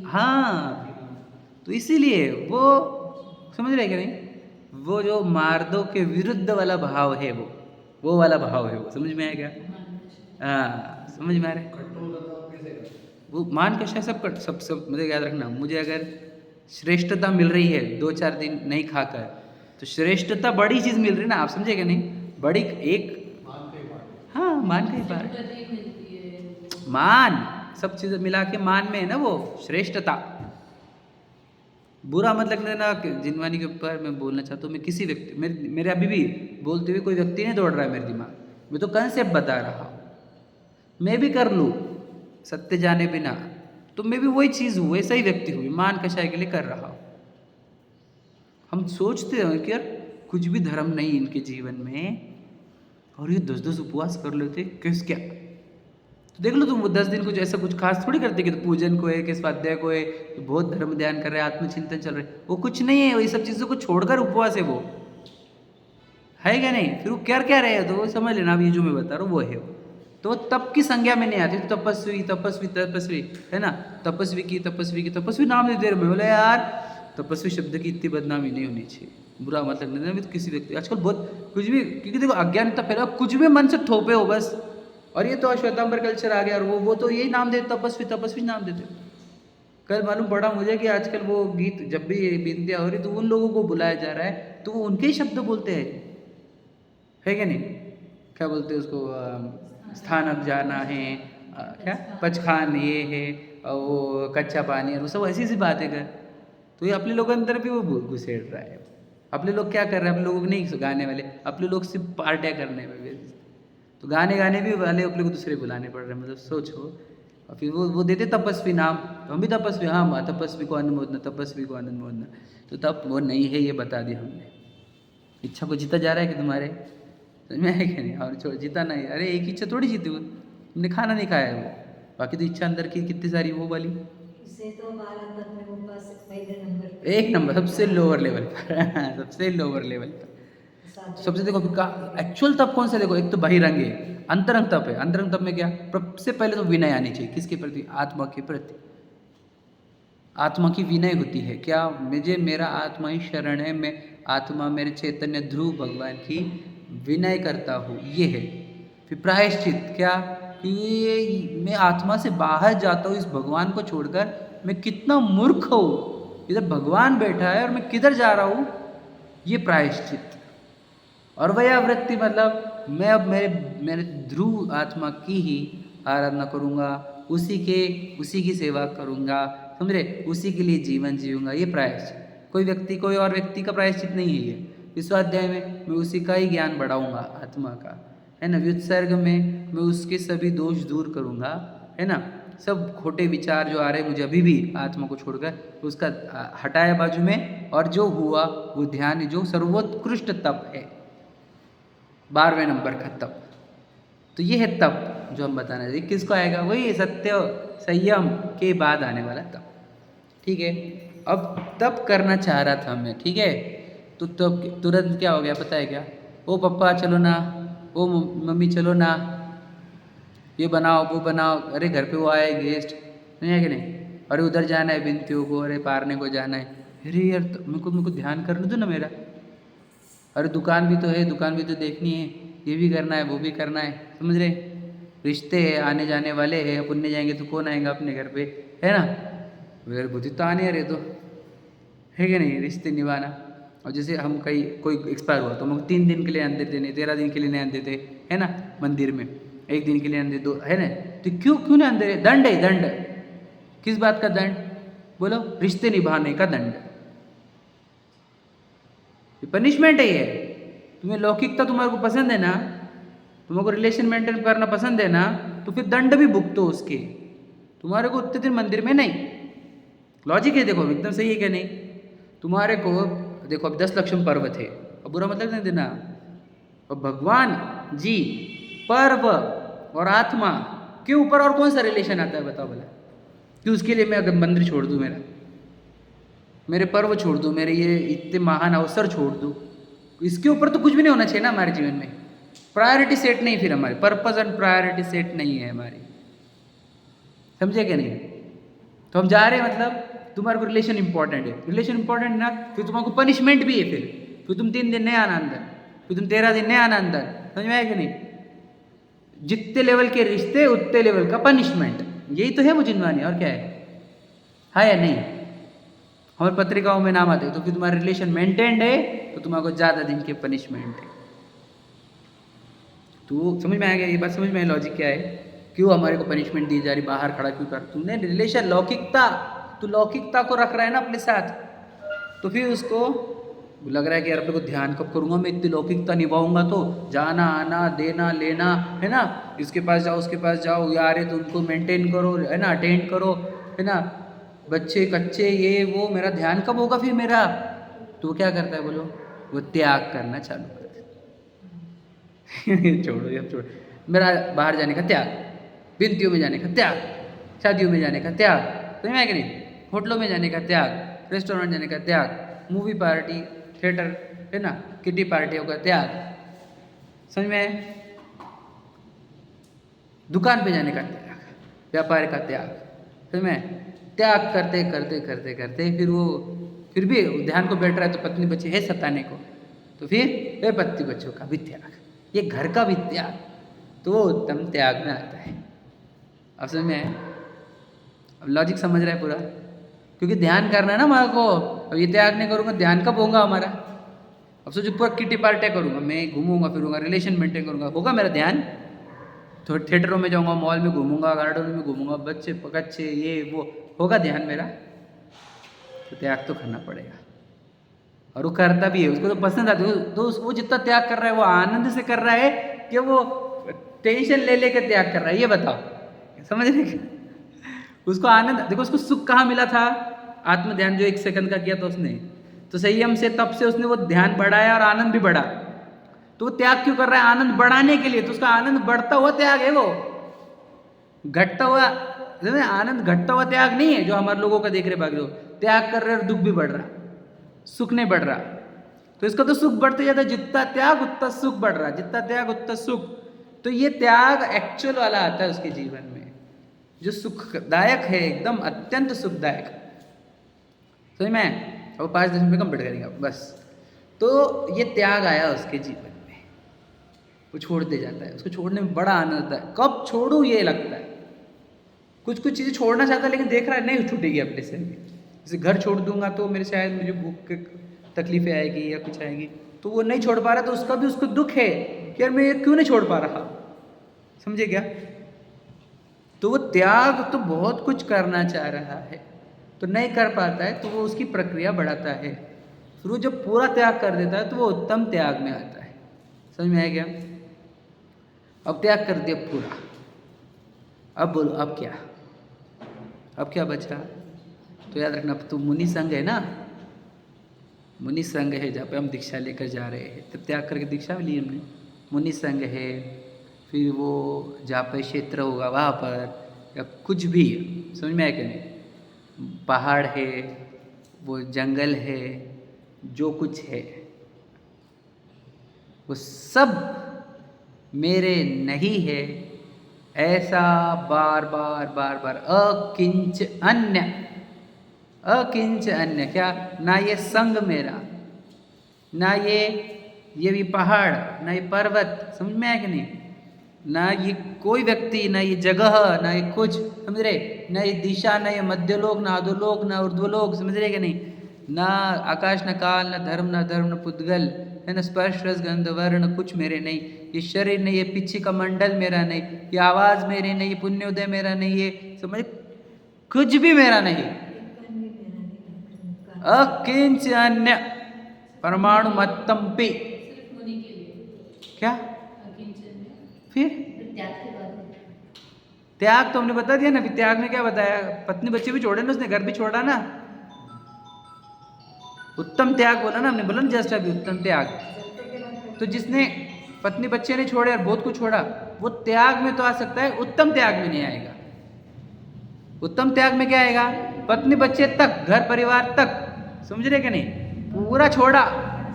हाँ। तो इसीलिए वो समझ रहे क्या नहीं, वो जो मार्दों के विरुद्ध वाला भाव है, वो वाला भाव है, वो समझ में आया क्या, हाँ समझ में आ रहा है। वो मान कशा सब मुझे याद रखना, मुझे अगर श्रेष्ठता मिल रही है 2-4 दिन नहीं खाकर, तो श्रेष्ठता बड़ी चीज़ मिल रही है ना, आप समझे क्या नहीं, बड़ी एक, हाँ मान का ही बात, मान सब चीज़ मिला के मान में है ना वो श्रेष्ठता। बुरा मत लगने ना जिनवानी के ऊपर मैं बोलना चाहता हूँ। मैं किसी व्यक्ति, मेरे अभी भी बोलते हुए कोई व्यक्ति नहीं दौड़ रहा है मेरे दिमाग, मैं तो कंसेप्ट बता रहा हूँ। मैं भी कर लूँ सत्य जाने बिना, तो मैं भी वही चीज़ हूँ, वैसा ही व्यक्ति हूँ, मान कषाय के लिए कर रहा हूँ। हम सोचते हैं कि यार कुछ भी धर्म नहीं इनके जीवन में, और ये 10-10 उपवास कर लेते किस क्या। तो देख लो तुम, वो 10 दिन कुछ ऐसा कुछ खास थोड़ी करते कि तो पूजन को है कि स्वाध्याय को है, तो बहुत धर्म ध्यान कर रहे हैं, आत्मचिंतन चल रहे, वो कुछ नहीं है, वही सब चीज़ों को छोड़कर उपवास है, वो है क्या नहीं। फिर वो क्या रहे हैं, तो वो समझ लेना, अब ये जो मैं बता रहा हूँ वो है वो। तो वो तप की संज्ञा में नहीं आती। तपस्वी तपस्वी तपस्वी, है ना, तपस्वी की तपस्वी नाम दे दे रहे। मैं बोला यार तपस्वी शब्द की इतनी बदनामी नहीं होनी चाहिए, बुरा मत लगने देना। तो किसी व्यक्ति आजकल बहुत कुछ भी, क्योंकि देखो अज्ञानता फैला, कुछ भी मन से थोपे हो बस। और ये तो अश्वत्थाम्बर कल्चर आ गया, और वो तो यही नाम देते, तपस्वी नाम देते। कल मालूम पड़ा मुझे कि आजकल वो गीत जब भी बिंदिया हो रही तो उन लोगों को बुलाया जा रहा है, तो वो उनके ही शब्द बोलते हैं, है क्या नहीं, क्या बोलते हैं उसको, स्थानक जाना है, क्या पचखान ये है, और वो कच्चा पानी, और वो सब ऐसी बातें कर। तो ये अपने लोगों के अंदर भी वो घुसेड़ रहा है। अपने लोग क्या कर रहे हैं, अपने लोगों को नहीं गाने वाले, अपने लोग सिर्फ पार्टियाँ करने में व्यस्त। तो गाने भी वाले अपने को दूसरे बुलाने पड़ रहे हैं, मतलब सोचो। और फिर वो देते तपस्वी नाम, तो हम भी तपस्वी, हाँ तपस्वी को अनुमोदना, तपस्वी को अनुमोदना। तो तब वो नहीं है, ये बता दिया हमने। इच्छा को जीता जा रहा है कि तुम्हारे, समझ में है कि नहीं। और छोड़, जीता नहीं, अरे एक इच्छा थोड़ी जीती, वो तुमने खाना नहीं खाया है वो, बाकी तो इच्छा अंदर की कितनी सारी वो वाली। इसे तो भारत में उपवास पहले नंबर, 1 नंबर, सबसे लोअर लेवल पर सबसे लोअर लेवल पर। सबसे देखो एक्चुअल तप कौन सा, देखो एक तो बहिरंग है, अंतरंग तप है। अंतरंग तप में क्या, सबसे पहले तो विनय आनी चाहिए, किसके प्रति, आत्मा के प्रति। आत्मा की विनय होती है, क्या, मुझे मेरा आत्मा ही शरण है, मैं आत्मा मेरे चैतन्य ध्रुव भगवान की विनय करता हूँ, ये है। फिर प्रायश्चित क्या, कि मैं आत्मा से बाहर जाता हूँ इस भगवान को छोड़कर, मैं कितना मूर्ख हूँ, इधर भगवान बैठा है और मैं किधर जा रहा हूँ, ये प्रायश्चित। और व्यावृत्ति मतलब मैं अब मेरे ध्रुव आत्मा की ही आराधना करूँगा, उसी की सेवा करूँगा, समझ रहे, उसी के लिए जीवन जीऊंगा, ये प्रायश्चित। कोई व्यक्ति, कोई और व्यक्ति का प्रायश्चित नहीं है ये। इस स्वाध्याय में मैं उसी का ही ज्ञान बढ़ाऊंगा, आत्मा का, है ना। व्युत्सर्ग में मैं उसके सभी दोष दूर करूंगा, है ना। सब खोटे विचार जो आ रहे मुझे अभी भी आत्मा को छोड़कर, उसका हटाया बाजू में, और जो हुआ वो ध्यान, जो सर्वोत्कृष्ट तप है, 12वें नंबर का तप। तो ये है तप जो हम बताना चाहिए। किसको आएगा? वही सत्य संयम के बाद आने वाला तप, ठीक है। अब तप करना चाह रहा था मैं, ठीक है। तो तब तुरंत क्या हो गया पता है क्या? ओ पप्पा चलो ना, ओ मम्मी चलो ना, ये बनाओ वो बनाओ, अरे घर पे वो आए गेस्ट, नहीं है कि नहीं, अरे उधर जाना है बिनतियों को, अरे पारने को जाना है, अरे यार मेरे को ध्यान करने दो ना मेरा, अरे दुकान भी तो है, दुकान भी तो देखनी है, ये भी करना है वो भी करना है, समझ रहे। रिश्ते हैं, आने जाने वाले हैं, अपन नहीं जाएंगे तो कौन आएगा अपने घर पे, है ना। मेरे बुद्धि तो आने रहे तो है कि नहीं, रिश्ते निभाना। और जैसे हम कहीं कोई एक्सपायर हुआ तो हमको 3 दिन के लिए आने देते, नहीं 13 दिन के लिए नहीं आने देते, है ना। मंदिर में 1 दिन के लिए आने दे दो, है ना। तो क्यों नहीं आने दे रहे? दंड है, दंड। किस बात का दंड बोलो? रिश्ते निभाने का दंड, पनिशमेंट है ये। तुम्हें लौकिकता तुम्हारे को पसंद है ना, तुम्हारे को रिलेशन मेंटेन करना पसंद है ना, तो फिर दंड भी भुगतो उसके। तुम्हारे को उतने दिन मंदिर में नहीं, लॉजिक है, देखो एकदम सही है क्या नहीं। तुम्हारे को देखो अब 10 लक्षम पर्व थे, अब बुरा मतलब नहीं देना। और भगवान जी, पर्व और आत्मा के ऊपर और कौन सा रिलेशन आता है बताओ भला? कि उसके लिए मैं अगर मंदिर छोड़ दूँ, मेरे पर्व छोड़ दूँ, मेरे ये इतने महान अवसर छोड़ दूँ, इसके ऊपर तो कुछ भी नहीं होना चाहिए ना हमारे जीवन में। प्रायोरिटी सेट नहीं, फिर हमारी पर्पस एंड प्रायोरिटी सेट नहीं है हमारी, समझे क्या नहीं। तो हम जा रहे हैं, मतलब तुम्हारे को रिलेशन इंपॉर्टेंट है, रिलेशन इंपॉर्टेंट ना, फिर तुम्हारे को पनिशमेंट भी है, फिर तुम 3 दिन नहीं आना अंदर, फिर तुम 13 दिन नहीं आना अंदर, समझ में आया कि नहीं। जितने लेवल के रिश्ते उतने लेवल का पनिशमेंट, यही तो है वो जिनवानी, और क्या है या नहीं। हमारी पत्रिकाओं में नाम आते हैं, तो फिर तुम्हारा रिलेशन मेंटेन्ड है तो तुम्हारे को ज़्यादा दिन के पनिशमेंट है। तो समझ में आ गया ये बात, समझ में आया लॉजिक क्या है, क्यों हमारे को पनिशमेंट दी जा रही, बाहर खड़ा क्यों कर। तुमने रिलेशन लौकिकता, तो लौकिकता को रख रहा है ना अपने साथ, तो फिर उसको लग रहा है कि यार अपने को ध्यान कब करूँगा मैं, इतनी लौकिकता निभाऊंगा तो जाना आना देना लेना, है ना। इसके पास जाओ उसके पास जाओ, यार है तो उनको मेंटेन करो, है ना, अटेंड करो, है ना, बच्चे कच्चे ये वो, मेरा ध्यान कब होगा फिर मेरा। तो वो क्या करता है बोलो? वो त्याग करना चालू कर देता छोड़ो ये छोड़ो, मेरा बाहर जाने का त्याग, बिनतियों में जाने का त्याग, शादियों में जाने का त्याग, समझ में आया कि नहीं, होटलों में जाने का त्याग, रेस्टोरेंट जाने का त्याग, मूवी पार्टी थिएटर, है ना, किटी पार्टियों का त्याग, समझ में आया, दुकान पे जाने का त्याग, व्यापार का त्याग, समझ में। त्याग करते करते करते करते फिर भी ध्यान को बैठ रहा है तो पत्नी बच्चे है सताने को, तो फिर पत्नी बच्चों का भी त्याग, ये घर का भी त्याग, तो वो उत्तम त्याग में आता है। अब समझ में, अब लॉजिक समझ रहा है पूरा, क्योंकि ध्यान करना है ना हमारे को। अब ये त्याग नहीं करूँगा ध्यान कब होगा हमारा? अब सोचो पूरा किटी पार्टी करूँगा मैं, घूमूंगा फिरूंगा, रिलेशन मेंटेन करूँगा, होगा मेरा ध्यान? तो थिएटरों में जाऊँगा, मॉल में घूमूंगा, गार्डन में घूमूंगा, बच्चे पकच्चे ये वो, होगा ध्यान मेरा? तो त्याग तो करना पड़ेगा, और वो करता भी है, उसको तो पसंद आती है। तो वो जितना त्याग कर रहा है वो आनंद से कर रहा है कि वो टेंशन ले लेकर त्याग कर रहा है, ये बताओ, समझ रहे? उसको आनंद, देखो उसको सुख कहाँ मिला था? आत्म ध्यान जो 1 सेकंड का किया था उसने, तो संयम से तब से उसने वो ध्यान बढ़ाया और आनंद भी बढ़ा। तो वो त्याग क्यों कर रहा है? आनंद बढ़ाने के लिए। तो उसका आनंद बढ़ता हुआ त्याग है, वो घटता हुआ आनंद, घटता हुआ त्याग नहीं है जो हमारे लोगों का देख रहे भाग लो, त्याग कर रहे और दुख भी बढ़ रहा, सुख नहीं बढ़ रहा। तो इसका तो सुख बढ़ते जाता है, जितना त्याग उतना सुख बढ़ रहा, जितना त्याग उतना सुख। तो ये त्याग एक्चुअल वाला आता है उसके जीवन में, जो सुखदायक है, एकदम अत्यंत सुखदायक, समझ में। अब 5-10 मिनट कंप्लीट करेंगे बस। तो ये त्याग आया उसके जीवन में, वो छोड़ दे जाता है, उसको छोड़ने में बड़ा आनंद आता है। कब छोड़ूं ये लगता है, कुछ चीज़ें छोड़ना चाहता है लेकिन देख रहा है नहीं छूटेगी अपने से। जैसे घर छोड़ दूंगा तो मेरे शायद मुझे भूख की तकलीफें आएगी या कुछ आएगी, तो वो नहीं छोड़ पा रहा, तो उसका भी उसको दुख है कि यार मैं ये क्यों नहीं छोड़ पा रहा, समझे क्या। तो वो त्याग तो बहुत कुछ करना चाह रहा है, तो नहीं कर पाता है तो वो उसकी प्रक्रिया बढ़ाता है। फिर वो जब पूरा त्याग कर देता है तो वो उत्तम त्याग में आता है। समझ में आया क्या? अब त्याग कर दिया पूरा, अब बोलो अब क्या? अब क्या बचा? तो याद रखना, तो मुनि संघ है ना, मुनि संघ है जहाँ पे हम दीक्षा लेकर जा रहे हैं, तब त्याग करके दीक्षा भी ली हमने। मुनि संघ है, फिर वो जहाँ पे क्षेत्र होगा वहाँ पर, या कुछ भी, समझ में आया क्या नहीं? पहाड़ है, वो जंगल है, जो कुछ है वो सब मेरे नहीं है, ऐसा बार बार बार बार अकिंच अन्य, अकिंच अन्य क्या? ना ये संग मेरा, ना ये भी पहाड़, ना ये पर्वत, समझ में आया कि नहीं? ना ये कोई व्यक्ति, ना ये जगह, ना ये कुछ, समझ रहे? ना ये दिशा, ना ये मध्यलोक, ना अधोलोक, ना ऊर्ध्वलोक, समझ रहे कि नहीं? ना आकाश, ना काल, ना धर्म, ना धर्म, ना पुद्गल, है ना, स्पर्श रस गंध वर्ण कुछ मेरे नहीं, ये शरीर नहीं, ये पीछे का मंडल मेरा नहीं, ये आवाज़ मेरी नहीं, ये पुण्योदय मेरा नहीं, ये समझ कुछ भी मेरा नहीं। अकिंच अन्य परमाणु मत्तम पे क्या? फिर त्याग तो हमने बता दिया ना। फिर त्याग में क्या बताया? पत्नी बच्चे भी छोड़े ना, उसने घर भी छोड़ा ना। उत्तम त्याग बोला ना हमने, बोला ना जस्ट अभी उत्तम त्याग। तो जिसने पत्नी बच्चे ने छोड़े और बहुत कुछ छोड़ा, वो त्याग में तो आ सकता है, उत्तम त्याग में नहीं आएगा। उत्तम त्याग में क्या आएगा? पत्नी बच्चे तक, घर परिवार तक, समझ रहे कि नहीं? पूरा छोड़ा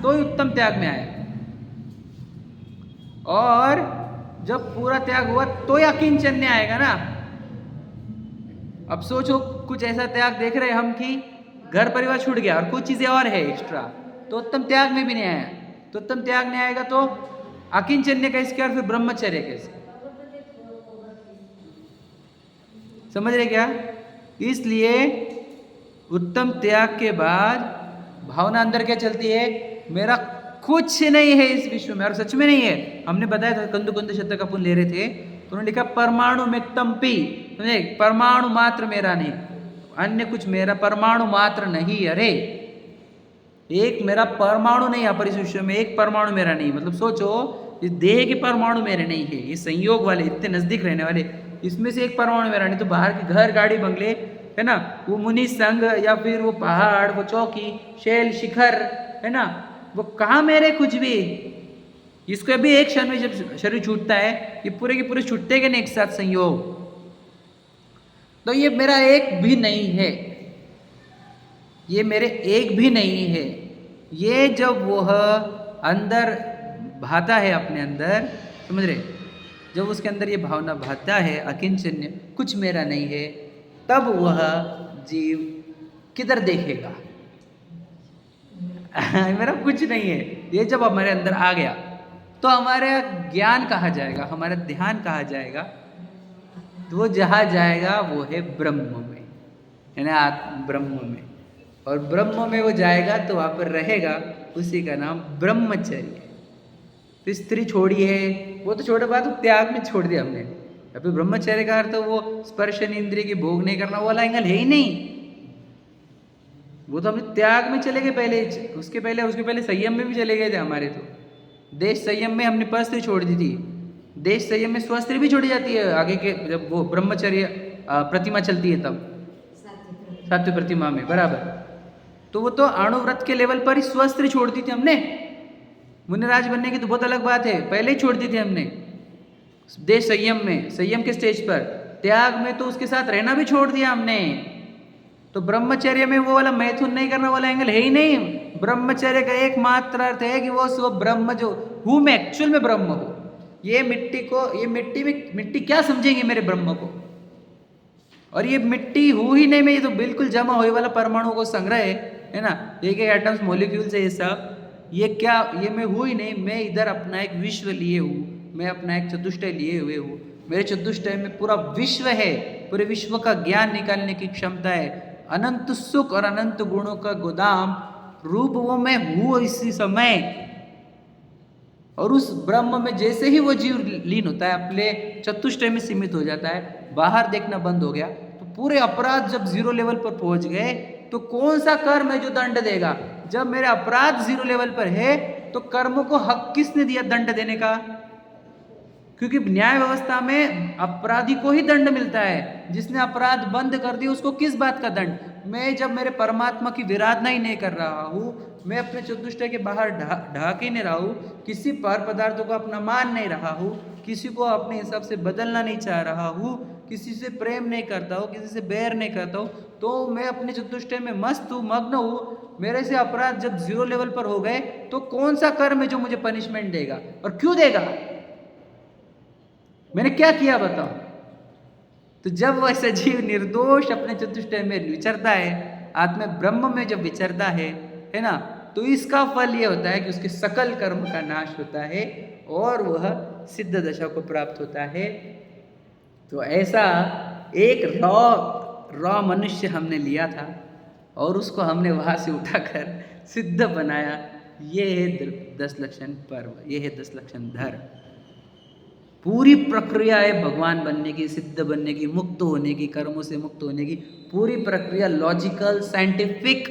तो ही उत्तम त्याग में आएगा। और जब पूरा त्याग हुआ तो ही अकिंचन्य आएगा ना। अब सोचो कुछ ऐसा त्याग देख रहे हम कि घर परिवार छूट गया और कुछ चीजें और है एक्स्ट्रा, तो उत्तम त्याग में भी नहीं आया। तो उत्तम त्याग नहीं आएगा तो अकिंचन्य कैसे क्या, और फिर ब्रह्मचर्य कैसे? समझ रहे क्या? इसलिए उत्तम त्याग के बाद भावना अंदर क्या चलती है? मेरा कुछ नहीं है इस विश्व में, और सच में नहीं है। हमने बताया था, कंदु कंदु शतक अपन ले रहे थे तो उन्होंने लिखा परमाणु में तंपी, समझे? परमाणु मात्र मेरा नहीं, अन्य कुछ मेरा परमाणु मात्र नहीं। अरे एक मेरा परमाणु नहीं, यहाँ पर इस विश्व में एक परमाणु मेरा नहीं। मतलब सोचो, इस देह के परमाणु मेरे नहीं है, ये संयोग वाले इतने नजदीक रहने वाले, इसमें से एक परमाणु मेरा नहीं। तो बाहर के घर गाड़ी बंगले है ना, वो मुनि संघ, या फिर वो पहाड़, वो चौकी, शैल शिखर, है ना, वो कहाँ मेरे कुछ भी। इसको अभी एक क्षण में जब शरीर छूटता है, ये पूरे के पूरे छूटते के नहीं एक साथ संयोग, तो ये मेरा एक भी नहीं है, ये मेरे एक भी नहीं है। ये जब वह अंदर भाता है अपने अंदर, समझ रहे? जब उसके अंदर ये भावना भाता है अकिंचन्य, कुछ मेरा नहीं है, तब वह जीव किधर देखेगा? मेरा कुछ नहीं है। ये जब हमारे अंदर आ गया तो हमारा ज्ञान कहाँ जाएगा, हमारा ध्यान कहाँ जाएगा? तो वो जहाँ जाएगा वो है ब्रह्म में, है ना, ब्रह्म में। और ब्रह्म में वो जाएगा तो वहाँ पर रहेगा, उसी का नाम ब्रह्मचर्य। तो स्त्री छोड़ी है, वो तो छोटे बात, त्याग में छोड़ दिया हमने। अभी ब्रह्मचर्य का अर्थ तो वो स्पर्शन इंद्रिय की भोग नहीं करना, वो वाला एंगल है ही नहीं। वो तो हमने त्याग में चले गए पहले, उसके पहले संयम में भी चले गए थे हमारे। तो देश संयम में हमने परस्त्री छोड़ दी थी, देश संयम में स्वस्त्री भी छोड़ी जाती है आगे के, जब वो ब्रह्मचर्य प्रतिमा चलती है तब, सात्विक प्रतिमा में, बराबर। तो वो तो अणुव्रत के लेवल पर ही स्वस्त्री छोड़ दी थी हमने। मुनिराज बनने की तो बहुत अलग बात है, पहले ही छोड़ दी थी हमने। देश संयम में, संयम के स्टेज पर, त्याग में तो उसके साथ रहना भी छोड़ दिया हमने। तो ब्रह्मचर्य में वो वाला मैथुन नहीं करना वाला एंगल है ही नहीं। ब्रह्मचर्य का एकमात्र अर्थ है कि वो स्व ब्रह्म जो हूँ मैं, एक्चुअल में ब्रह्म हूँ। ये मिट्टी को, ये मिट्टी क्या समझेंगे मेरे ब्रह्म को? और ये मिट्टी हूँ ही नहीं मैं, ये तो बिल्कुल जमा हुए वाला परमाणु को संग्रह है ना, एक एक एटम्स मॉलिक्यूल्स है ये सब। ये क्या, ये मैं हूँ ही नहीं, मैं इधर अपना एक विश्व लिए हूँ, मैं अपना एक चतुष्टय लिए हुए हूँ। मेरे चतुष्टय में पूरा विश्व है, पूरे विश्व का ज्ञान निकालने की क्षमता है, अनंत सुख और अनंत गुणों का गोदाम रूप वो मैं हूँ इसी समय। और उस ब्रह्म में जैसे ही वो जीव लीन होता है, अपने चतुष्टय में सीमित हो जाता है, बाहर देखना बंद हो गया, तो पूरे अपराध जब 0 लेवल पर पहुंच गए तो कौन सा कर्म है जो दंड देगा? जब मेरे अपराध 0 लेवल पर है तो कर्म को हक किसने दिया दंड देने का? क्योंकि न्याय व्यवस्था में अपराधी को ही दंड मिलता है। जिसने अपराध बंद कर दिया उसको किस बात का दंड? मैं जब मेरे परमात्मा की विराधना ही नहीं कर रहा हूँ, मैं अपने चतुष्टय के बाहर ढाक ही नहीं रहा हूँ, किसी पर पदार्थों को अपना मान नहीं रहा हूँ, किसी को अपने हिसाब से बदलना नहीं चाह रहा हूँ, किसी से प्रेम नहीं करता हूँ, किसी से बैर नहीं करता हूँ, तो मैं अपने चतुष्टय में मस्त हूँ, मग्न हूँ। मेरे से अपराध जब 0 लेवल पर हो गए तो कौन सा कर्म है जो मुझे पनिशमेंट देगा और क्यों देगा? मैंने क्या किया बताओ? तो जब वह सजीव निर्दोष अपने चतुष्टय में विचरता है, आत्मा ब्रह्म में जब विचरता है ना, तो इसका फल यह होता है कि उसके सकल कर्म का नाश होता है और वह सिद्ध दशा को प्राप्त होता है। तो ऐसा एक रॉ मनुष्य हमने लिया था और उसको हमने वहाँ से उठाकर सिद्ध बनाया। ये है 10 लक्षण पर्व, ये है 10 लक्षण धर्म। पूरी प्रक्रिया है भगवान बनने की, सिद्ध बनने की, मुक्त होने की, कर्मों से मुक्त होने की पूरी प्रक्रिया, लॉजिकल, साइंटिफिक।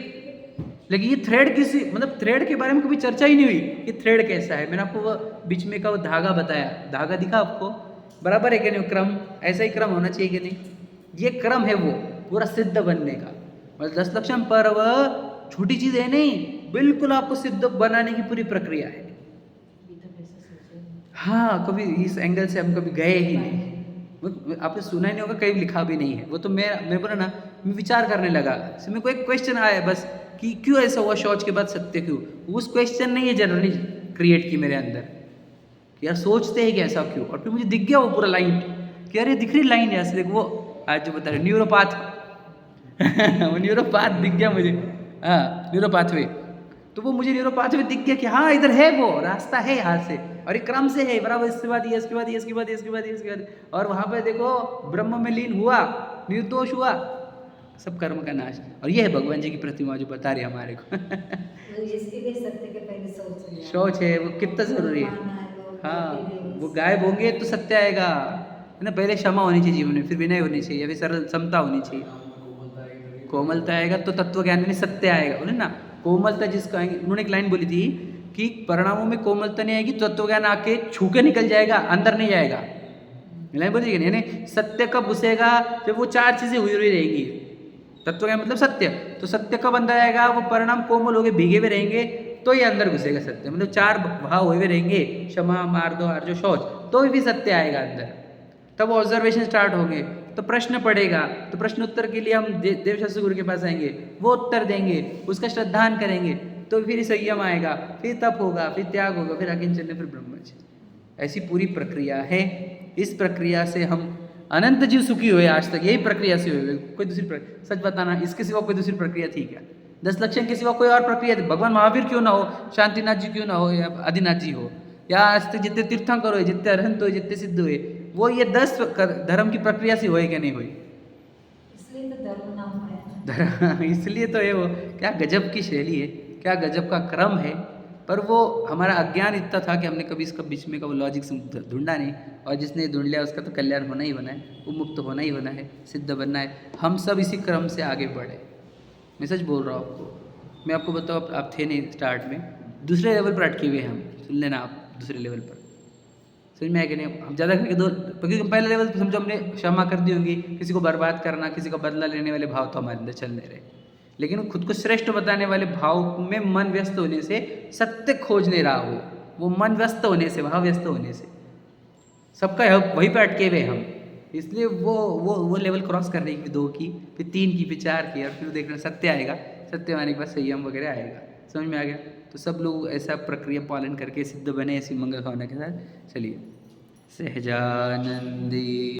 लेकिन ये थ्रेड किसी मतलब थ्रेड के बारे में कभी चर्चा ही नहीं हुई कि थ्रेड कैसा है। मैंने आपको वो बीच में का वो धागा बताया, धागा दिखा आपको? बराबर है कि नहीं? क्रम ऐसा ही क्रम होना चाहिए कि नहीं? ये क्रम है वो पूरा सिद्ध बनने का। मतलब 10 लक्षण पर्व छोटी चीज़ है नहीं, बिल्कुल आपको सिद्ध बनाने की पूरी प्रक्रिया है। हाँ, कभी इस एंगल से हम कभी गए ही नहीं। आपने सुना ही नहीं होगा, कहीं लिखा भी नहीं है। वो तो मैं बोला ना, मैं विचार करने लगा। मेरे को एक क्वेश्चन आया बस कि क्यों ऐसा हुआ, शौच के बाद सत्य क्यों? उस क्वेश्चन ने ये जर्नी क्रिएट की मेरे अंदर कि यार सोचते हैं कि ऐसा क्यों। और फिर मुझे दिख गया वो पूरा लाइन कि यार ये दिख रही लाइन है असली। वो आज जो बता रहे न्यूरोपाथ वो न्यूरोपाथ दिख गया मुझे। हाँ, न्यूरोपाथवे। तो वो मुझे न्यूरोपाथवे दिख गया कि हाँ इधर है, वो रास्ता है यहाँ से और एक क्रम से है बराबर। इसके बाद ये, इसके बाद ये, इसके बाद ये, इसके बाद ये, इसके बाद, और वहाँ पे देखो ब्रह्म में लीन हुआ, निर्दोष हुआ, सब कर्म का नाश। और ये है भगवान जी की प्रतिमा जो बता रही है हमारे को। इसके लिए सत्य के पहले शौच शौच है, वो कितना जरूरी है। हाँ, वो गायब होंगे तो सत्य आएगा, है ना। पहले क्षमा होनी चाहिए जीवन में, फिर विनय होनी चाहिए, फिर सरल समता होनी चाहिए, कोमलता आएगा तो तत्व ज्ञान में सत्य आएगा। बोले ना कोमलता जिसका आएंगे, उन्होंने एक लाइन बोली थी कि परिणामों में कोमलता नहीं आएगी, तत्व ज्ञान आके छू के निकल जाएगा, अंदर नहीं जाएगा। लाइन बोली कि नहीं, सत्य कब घुसेगा? जब वो 4 चीजें हुई रहेगी। तत्व ज्ञान मतलब सत्य, तो सत्य कब अंदर आएगा? वो परिणाम कोमल हो गए, भीगे हुए रहेंगे तो ये अंदर घुसेगा सत्य। मतलब 4 भाव हुए रहेंगे, क्षमा, मार्दो, आर्जो, शौच, तो भी सत्य आएगा अंदर। तब ऑब्जर्वेशन स्टार्ट होंगे, तो प्रश्न पड़ेगा, तो प्रश्न उत्तर के लिए हम देवशास्त्र गुरु के पास आएंगे, वो उत्तर देंगे, उसका श्रद्धान करेंगे, तो फिर संयम आएगा, फिर तप होगा, फिर त्याग होगा, फिर अकिंचन, फिर ब्रह्मचर्य। ऐसी पूरी प्रक्रिया है। इस प्रक्रिया से हम अनंत जीव सुखी हुए आज तक, यही प्रक्रिया से हुए। कोई दूसरी प्रक्रिया, सच बताना, इसके सिवा कोई दूसरी प्रक्रिया थी क्या? 10 लक्षण के सिवा कोई और प्रक्रिया थी? भगवान महावीर क्यों ना हो, शांतिनाथ जी क्यों ना हो, या आदिनाथ जी हो, या आज तक जितने तीर्थंकर हुए, जितने अरहंत हुए, जितने सिद्ध हुए, वो ये 10 धर्म की प्रक्रिया से हुए कि नहीं हुई? इसलिए तो धर्म नाम है। इसलिए तो है वो। क्या गजब की शैली है, क्या गजब का क्रम है। पर वो हमारा अज्ञान इतना था कि हमने कभी इसका बीच में का वो लॉजिक ढूंढा नहीं, और जिसने ढूंढ लिया उसका तो कल्याण होना ही होना है, वो मुक्त होना ही होना है, सिद्ध बनना है। हम सब इसी क्रम से आगे बढ़े। मैं सच बोल रहा हूँ आपको। मैं आपको बताऊँ, आप थे नहीं स्टार्ट में, दूसरे लेवल पर अटके हुए हम। सुन लेना आप, दूसरे लेवल पर समझ में आया कि नहीं? हम ज़्यादा करके क्योंकि पहले लेवल पर समझो हमने क्षमा कर दी होंगी, किसी को बर्बाद करना, किसी का बदला लेने वाले भाव तो हमारे अंदर चल नहीं रहे। लेकिन खुद को श्रेष्ठ बताने वाले भाव में मन व्यस्त होने से, सत्य खोज नहीं रहा वो मन व्यस्त होने से, भाव व्यस्त होने से सबका वहीं पर अटके हुए हम। इसलिए वो लेवल क्रॉस करने की 2 की, फिर 3 की, फिर 4 की, और फिर देखना सत्य आएगा। सत्य आने के बाद संयम वगैरह आएगा। समझ में आ गया? तो सब लोग ऐसा प्रक्रिया पालन करके सिद्ध बने, ऐसी मंगल भावना के साथ चलिए। सहजानंदी।